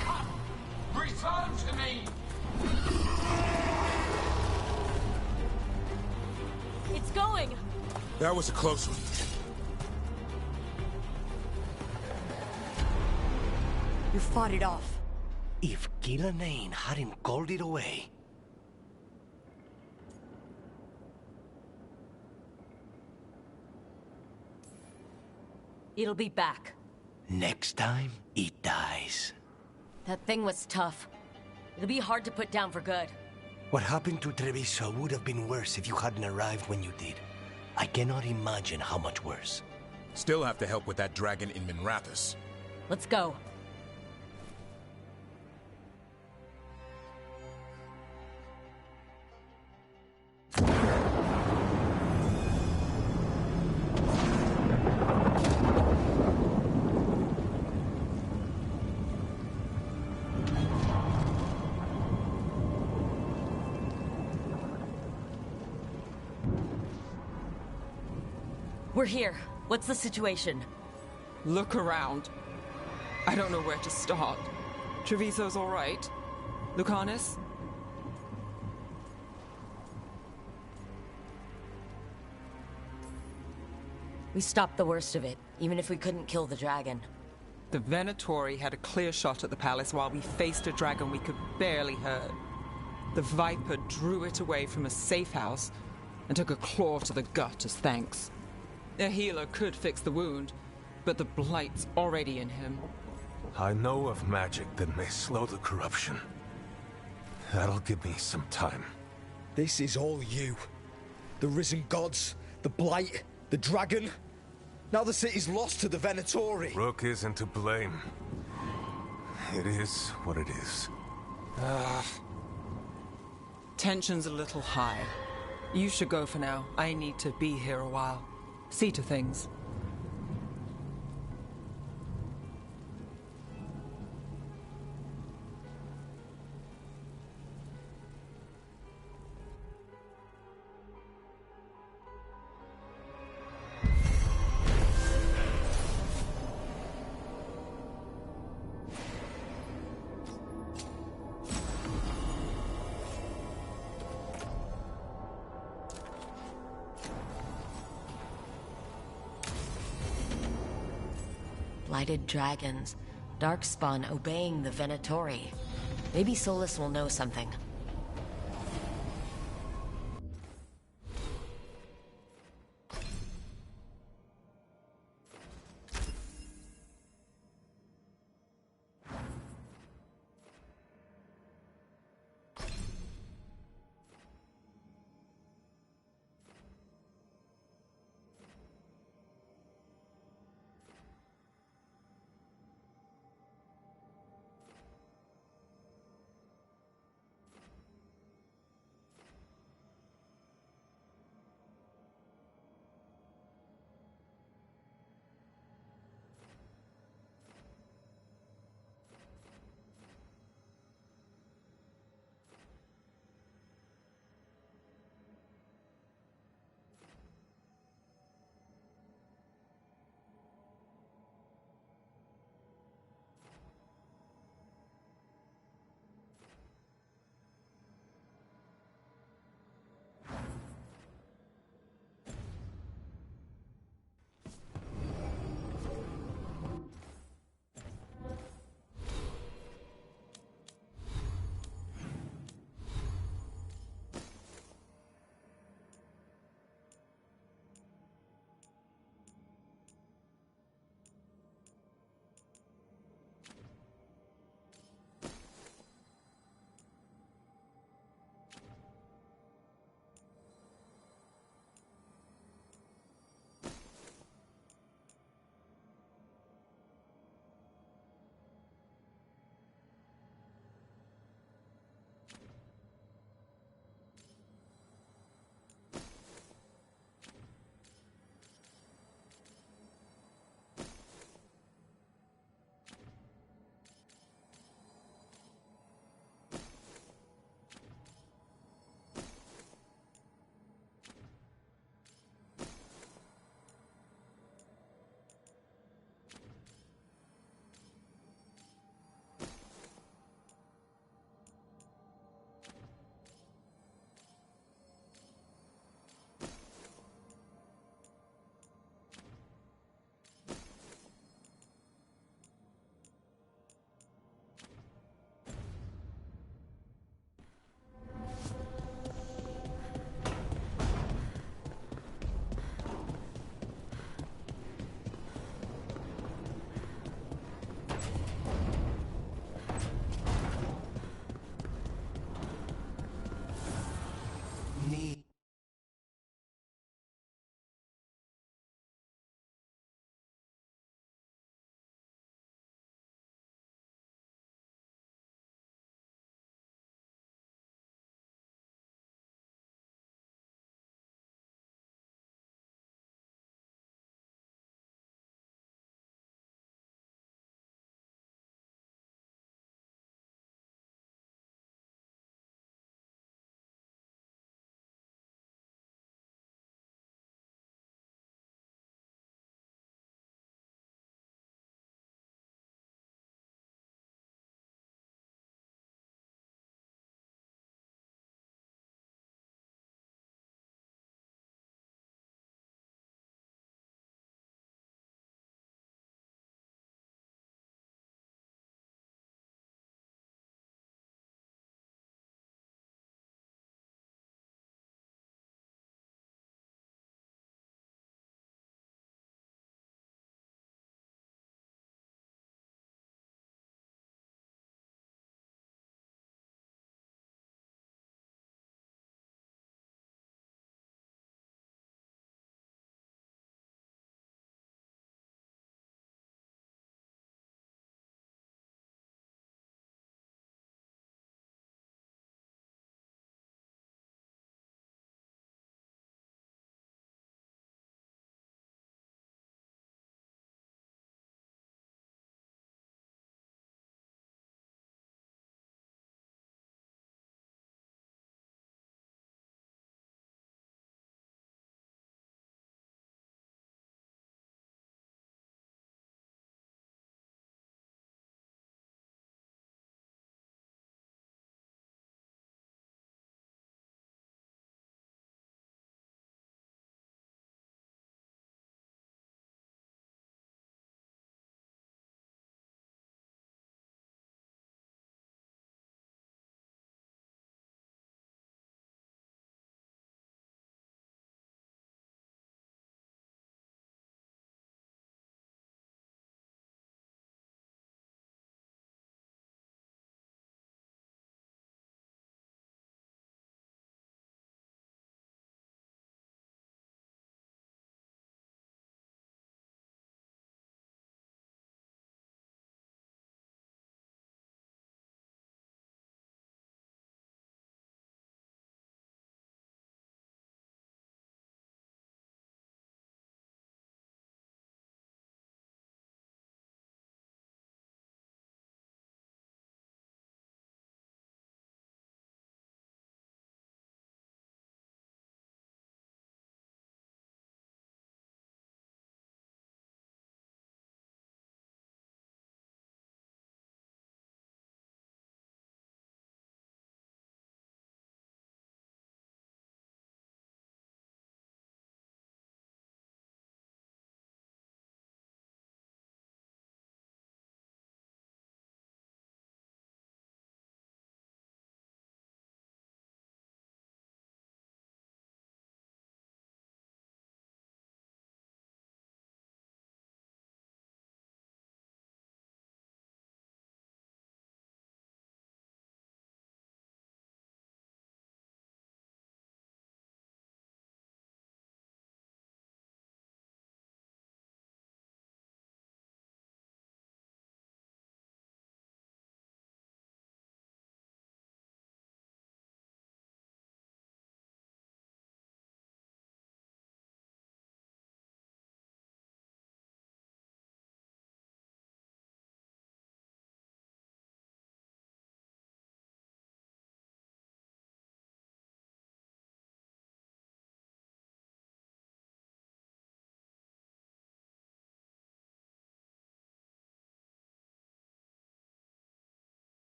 [SPEAKER 21] Come! Return to me!
[SPEAKER 4] It's going!
[SPEAKER 18] That was a close one.
[SPEAKER 15] You fought it off.
[SPEAKER 1] If Gillenane hadn't called it away...
[SPEAKER 4] It'll be back.
[SPEAKER 1] Next time, it dies.
[SPEAKER 4] That thing was tough. It'll be hard to put down for good.
[SPEAKER 1] What happened to Treviso would have been worse if you hadn't arrived when you did. I cannot imagine how much worse.
[SPEAKER 18] Still have to help with that dragon in Minrathous.
[SPEAKER 4] Let's go. We're here. What's the situation?
[SPEAKER 19] Look around. I don't know where to start. Treviso's all right. Lucanus?
[SPEAKER 4] We stopped the worst of it, even if we couldn't kill the dragon.
[SPEAKER 19] The Venatori had a clear shot at the palace while we faced a dragon we could barely hurt. The Viper drew it away from a safe house and took a claw to the gut as thanks. A healer could fix the wound, but the Blight's already in him.
[SPEAKER 10] I know of magic that may slow the corruption. That'll give me some time.
[SPEAKER 3] This is all you. The risen gods, the Blight, the dragon. Now the city's lost to the Venatori.
[SPEAKER 10] Rook isn't to blame. It is what it is.
[SPEAKER 19] Tension's a little high. You should go for now. I need to be here a while. See to things.
[SPEAKER 4] Blighted dragons, Darkspawn obeying the Venatori. Maybe Solas will know something.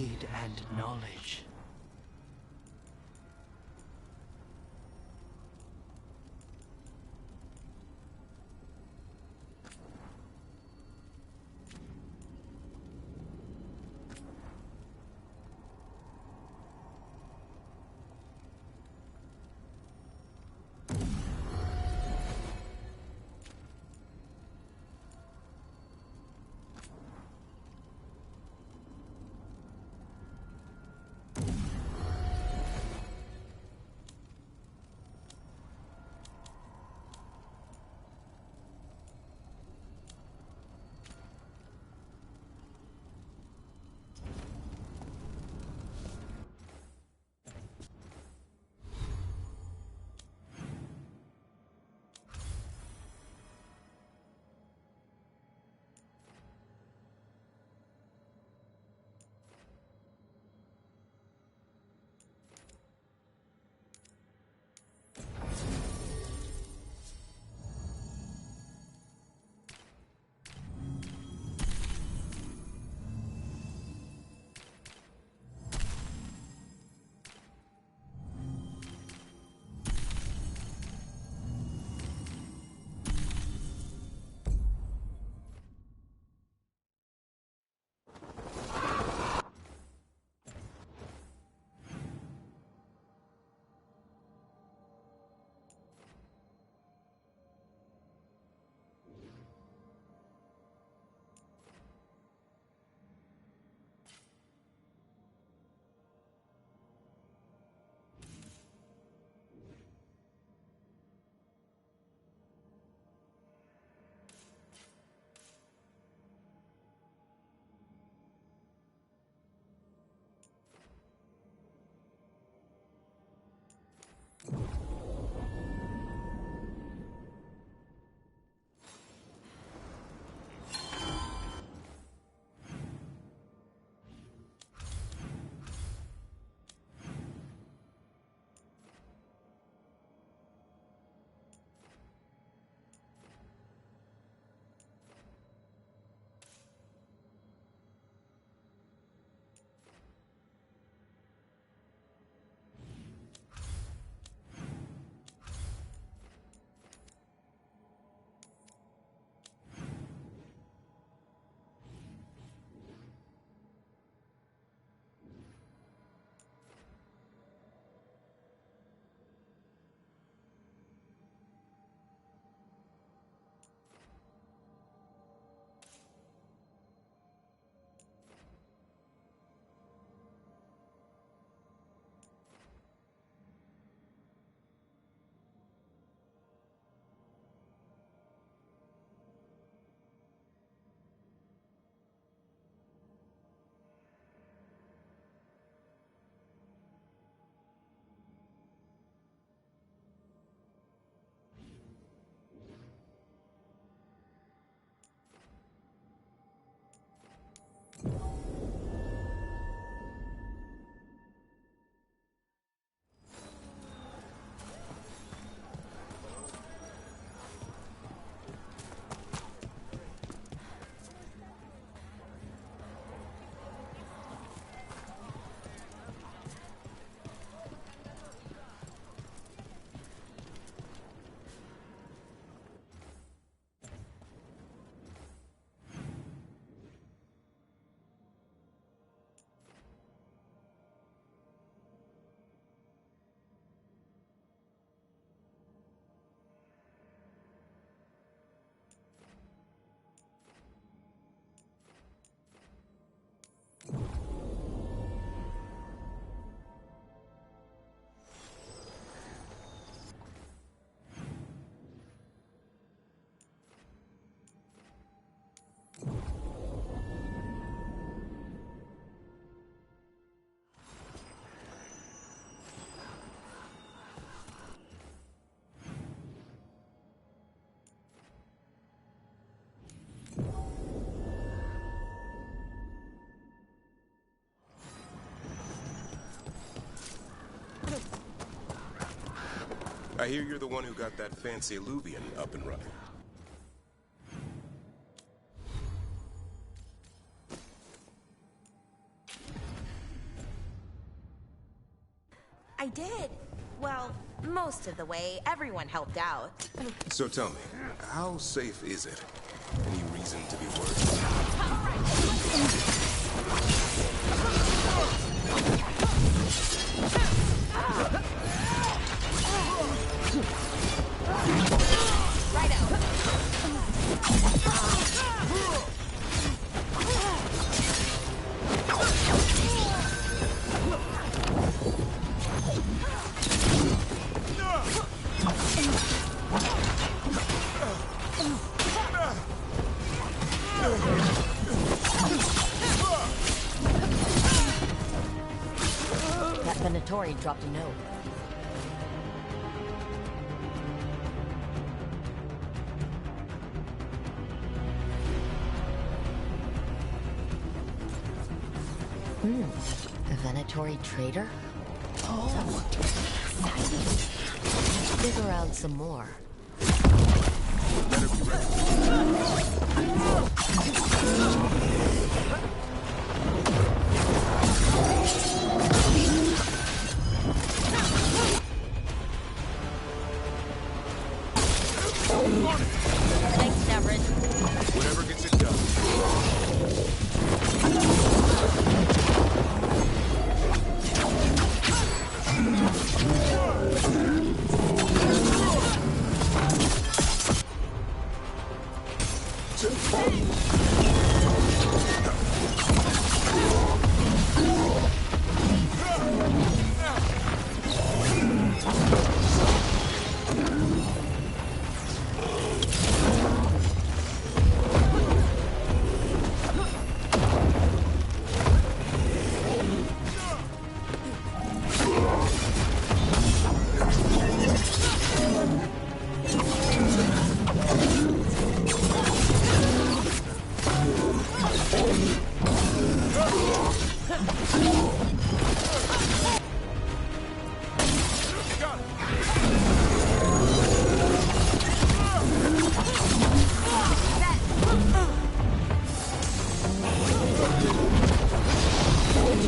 [SPEAKER 1] and knowledge.
[SPEAKER 18] I hear you're the one who got that fancy Illuvian up and running.
[SPEAKER 6] most of the way, everyone helped out.
[SPEAKER 18] So tell me, how safe is it? Any reason to be worried?
[SPEAKER 4] That Venatori dropped a note. A Venatori trader? Oh, dig around some more.
[SPEAKER 18] Better be ready.
[SPEAKER 4] Thanks, Davrin.
[SPEAKER 18] Whatever gets it done.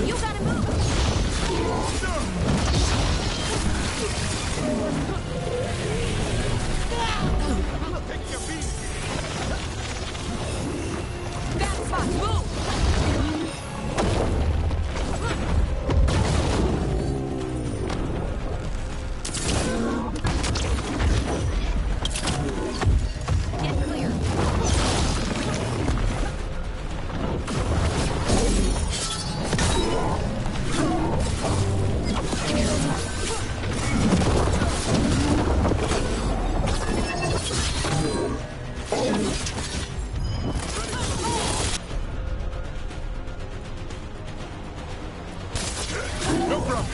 [SPEAKER 6] You gotta move!
[SPEAKER 18] Taking a beat.
[SPEAKER 6] Back spot, move! Get clear.
[SPEAKER 18] No problem.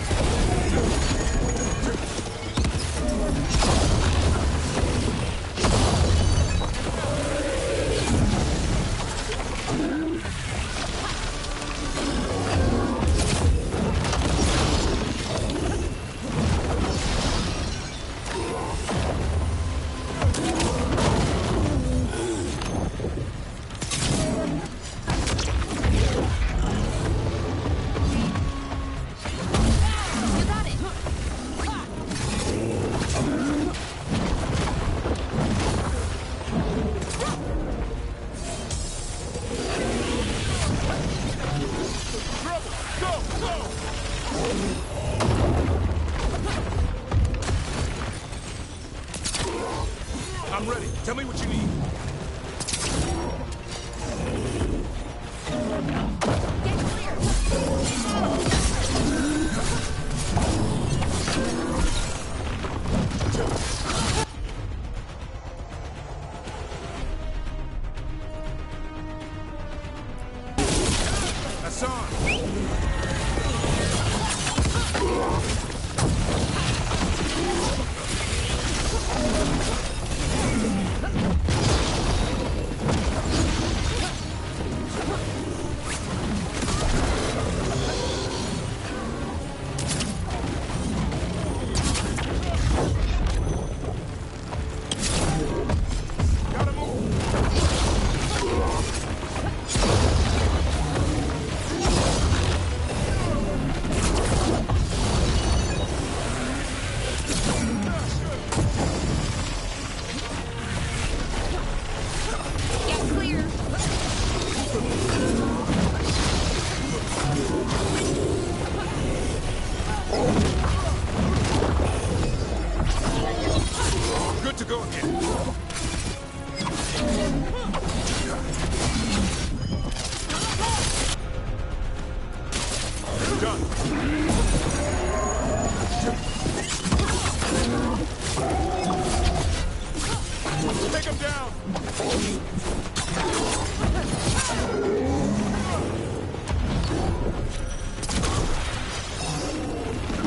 [SPEAKER 6] You got it!
[SPEAKER 18] I'm ready. Tell me what you need.
[SPEAKER 6] Get clear!
[SPEAKER 18] Hassan! Good to go again. Done. Take him down.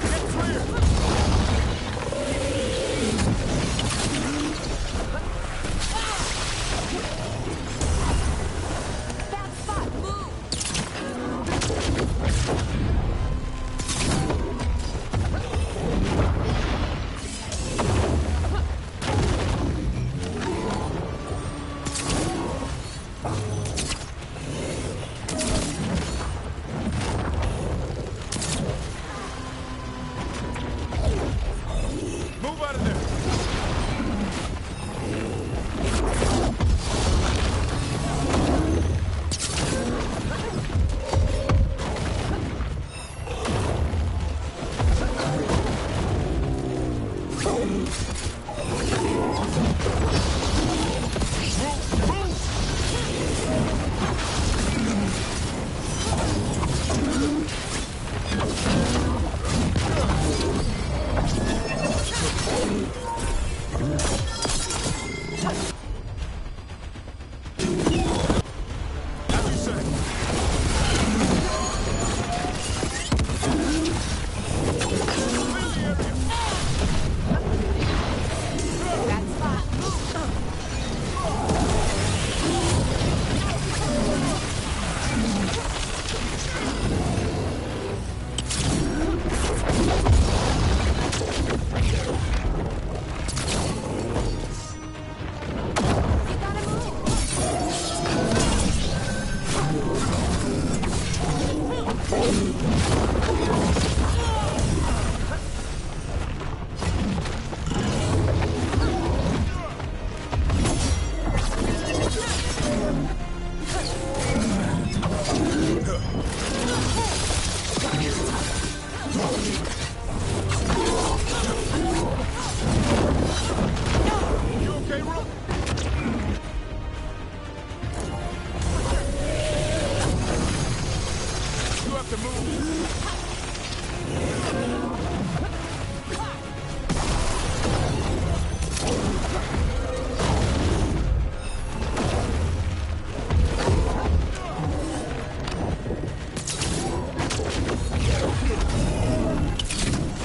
[SPEAKER 18] Get clear.
[SPEAKER 6] Bad spot. Move.
[SPEAKER 18] Move out of there. As you say. Clear the area.
[SPEAKER 6] Bad spot.
[SPEAKER 18] You okay, Rook? You have to move.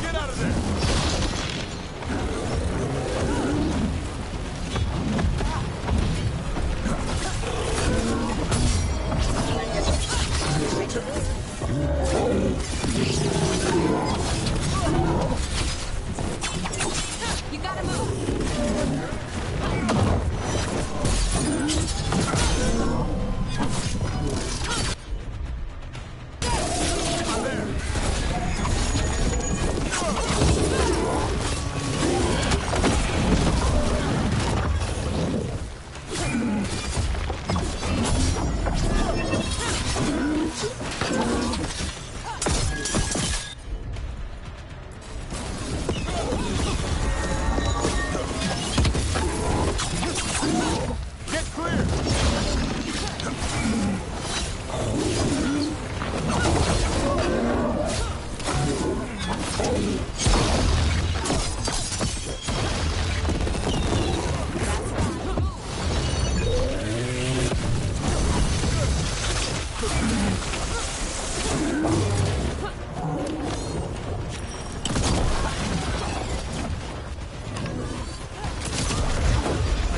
[SPEAKER 18] Get out of there.
[SPEAKER 6] You gotta move.
[SPEAKER 18] Get clear.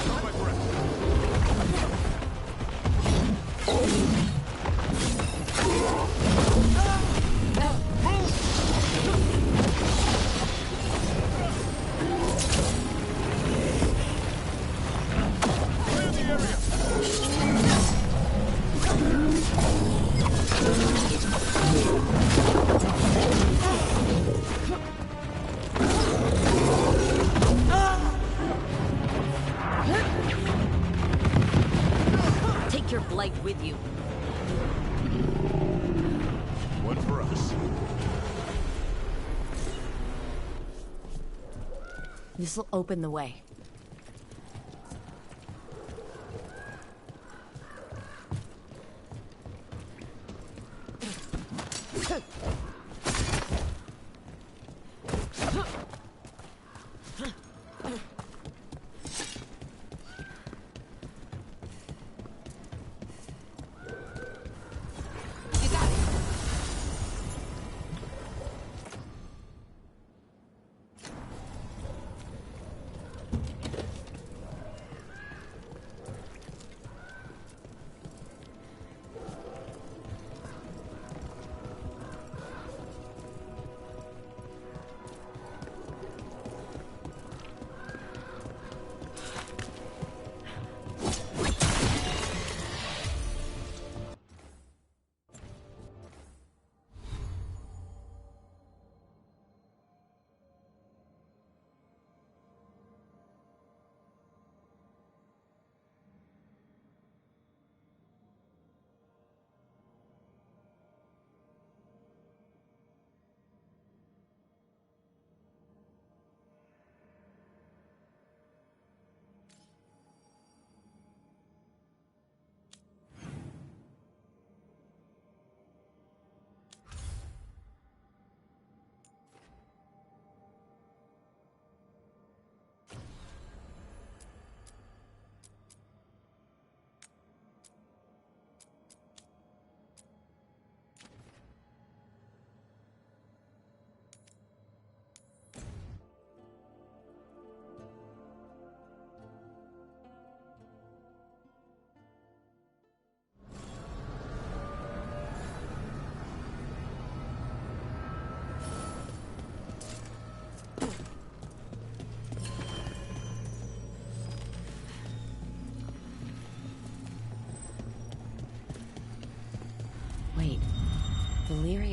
[SPEAKER 18] Hold my breath. Clear the area.
[SPEAKER 4] Take your blight with you.
[SPEAKER 18] One for us.
[SPEAKER 4] This'll open the way.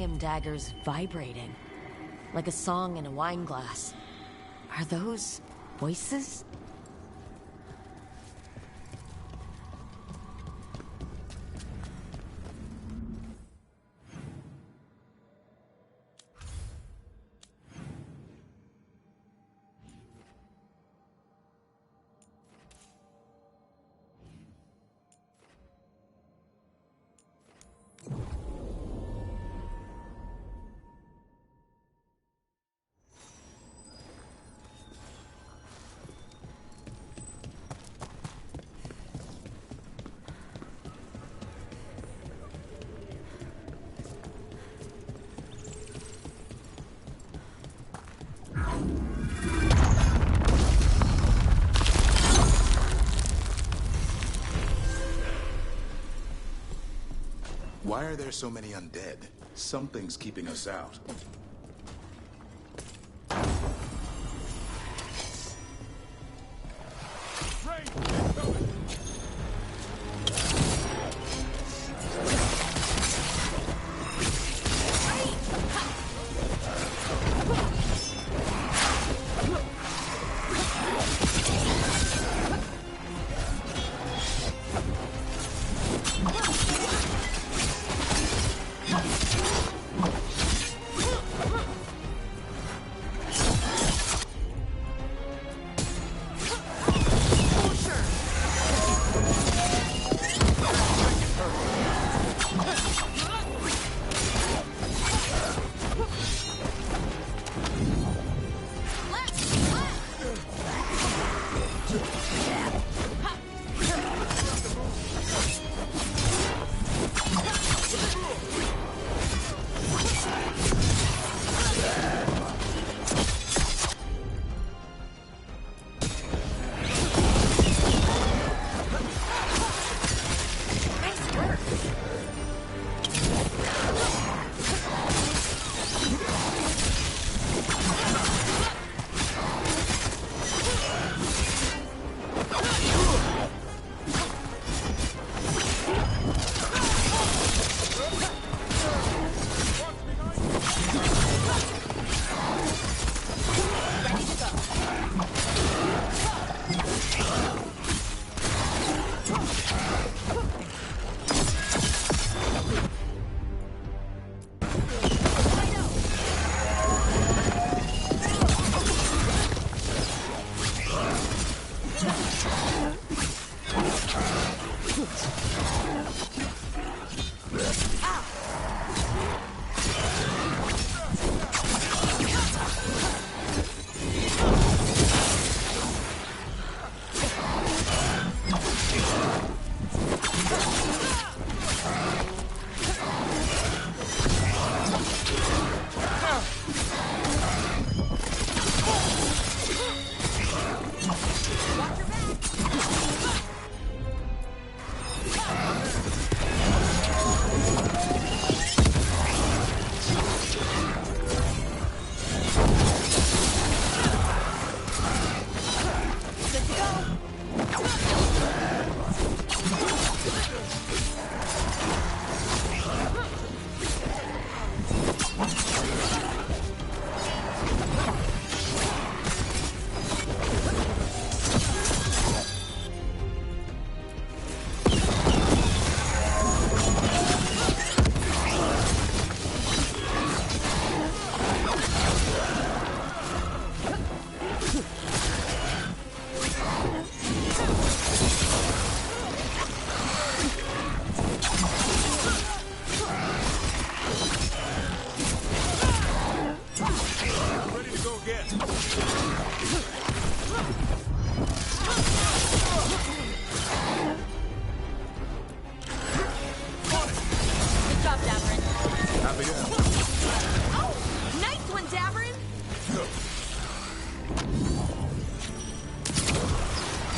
[SPEAKER 4] Therium daggers vibrating, like a song in a wine glass. Are those voices?
[SPEAKER 18] Why are there so many undead? Something's keeping us out.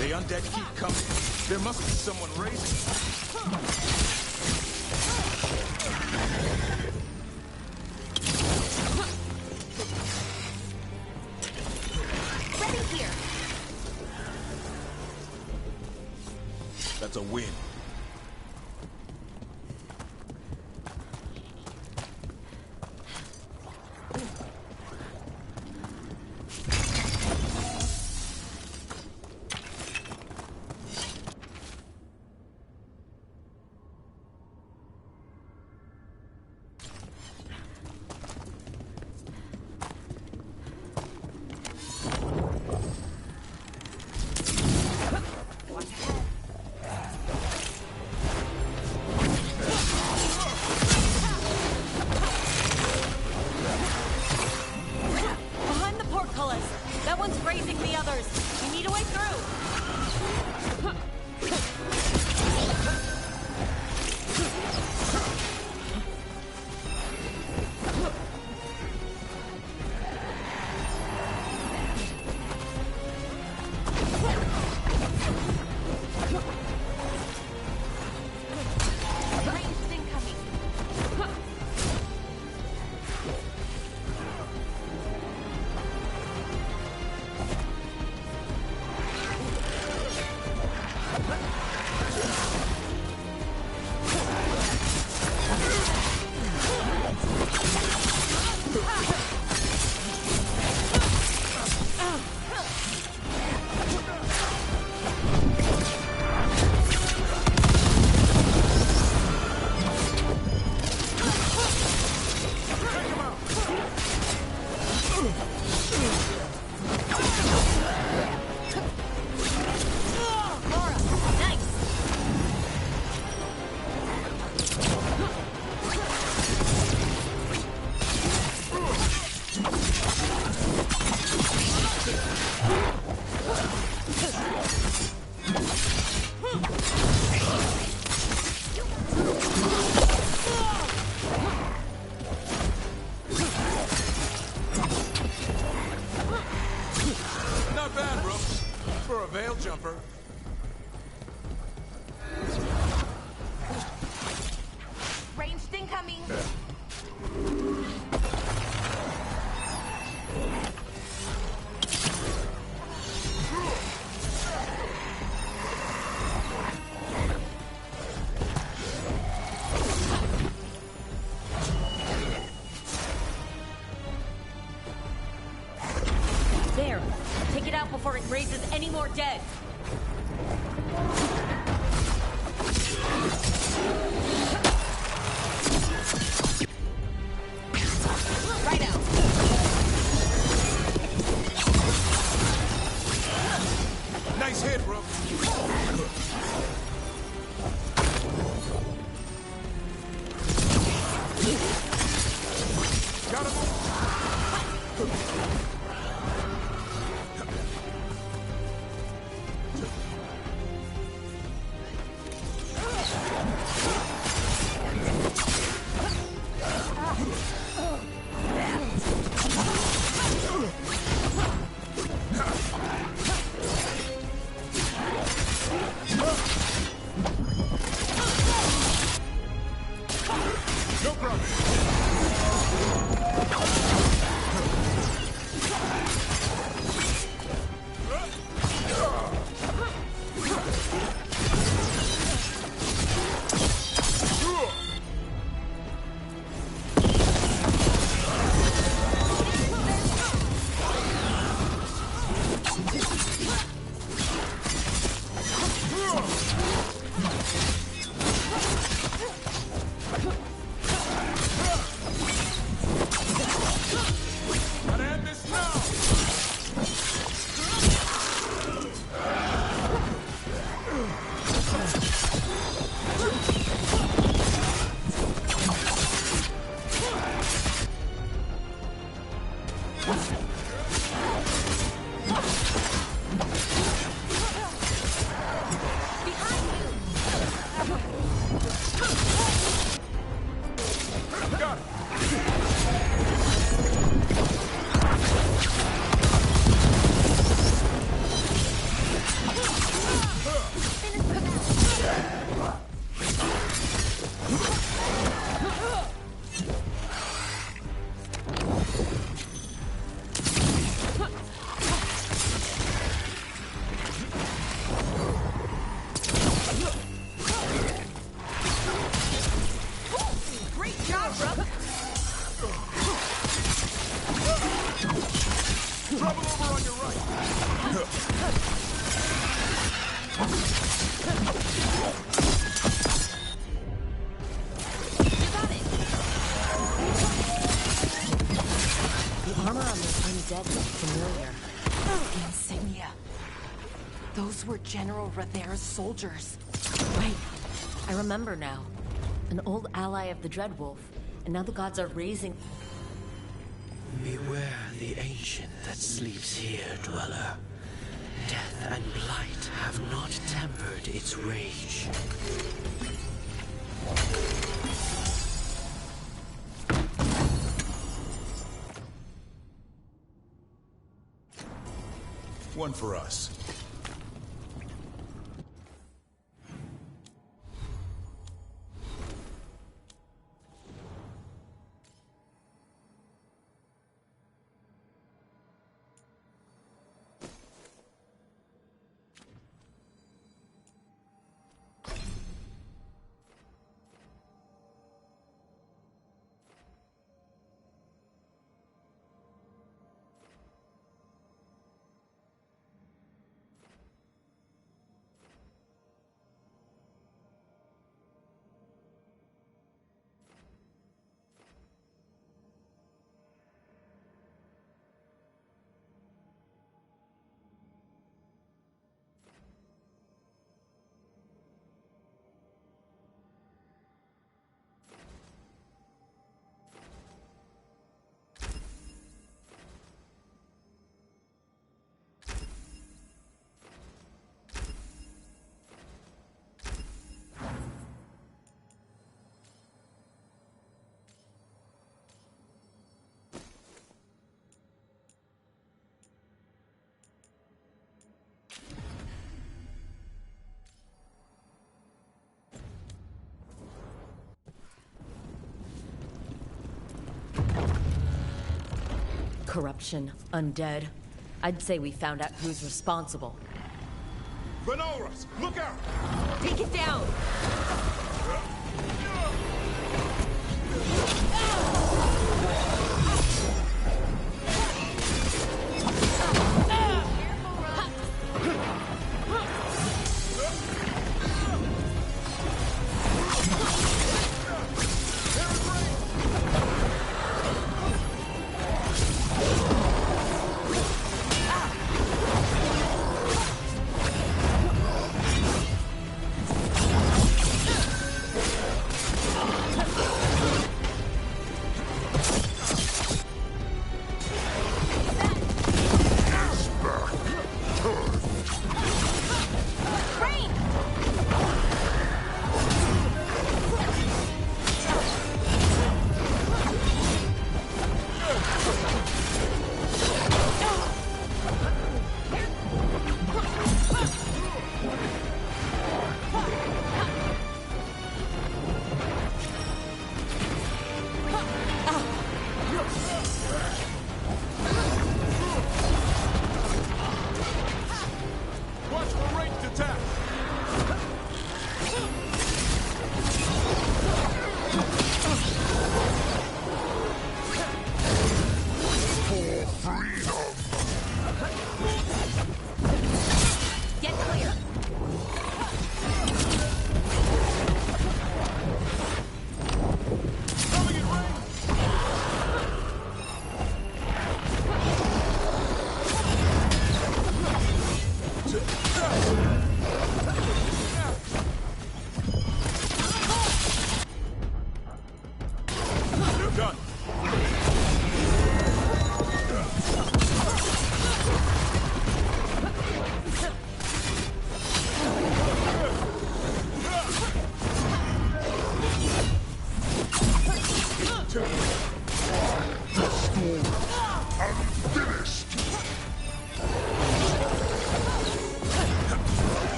[SPEAKER 18] The undead keep coming. There must be someone raising
[SPEAKER 6] Ready here.
[SPEAKER 18] That's a win. for a veil jumper.
[SPEAKER 6] Ranged incoming.
[SPEAKER 4] There. Take it out before it raises any more dead. Right out.
[SPEAKER 18] Nice hit, Rook. Got him. No problem. Gotta end this now. Got it.
[SPEAKER 6] Great job, Rook.
[SPEAKER 18] Trouble over on your right.
[SPEAKER 4] The armor on this undead looks familiar.
[SPEAKER 8] Insignia. Those were General Rather's soldiers.
[SPEAKER 4] Right. I remember now. An old ally of the Dreadwolf. And now the gods are raising...
[SPEAKER 12] Beware the ancient that sleeps here, dweller. Death and blight have not tempered its rage.
[SPEAKER 18] One for us.
[SPEAKER 4] Corruption, undead. I'd say we found out who's responsible.
[SPEAKER 18] Venoras, look out!
[SPEAKER 4] Take it down!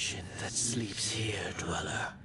[SPEAKER 12] merchant that sleeps here, Dweller.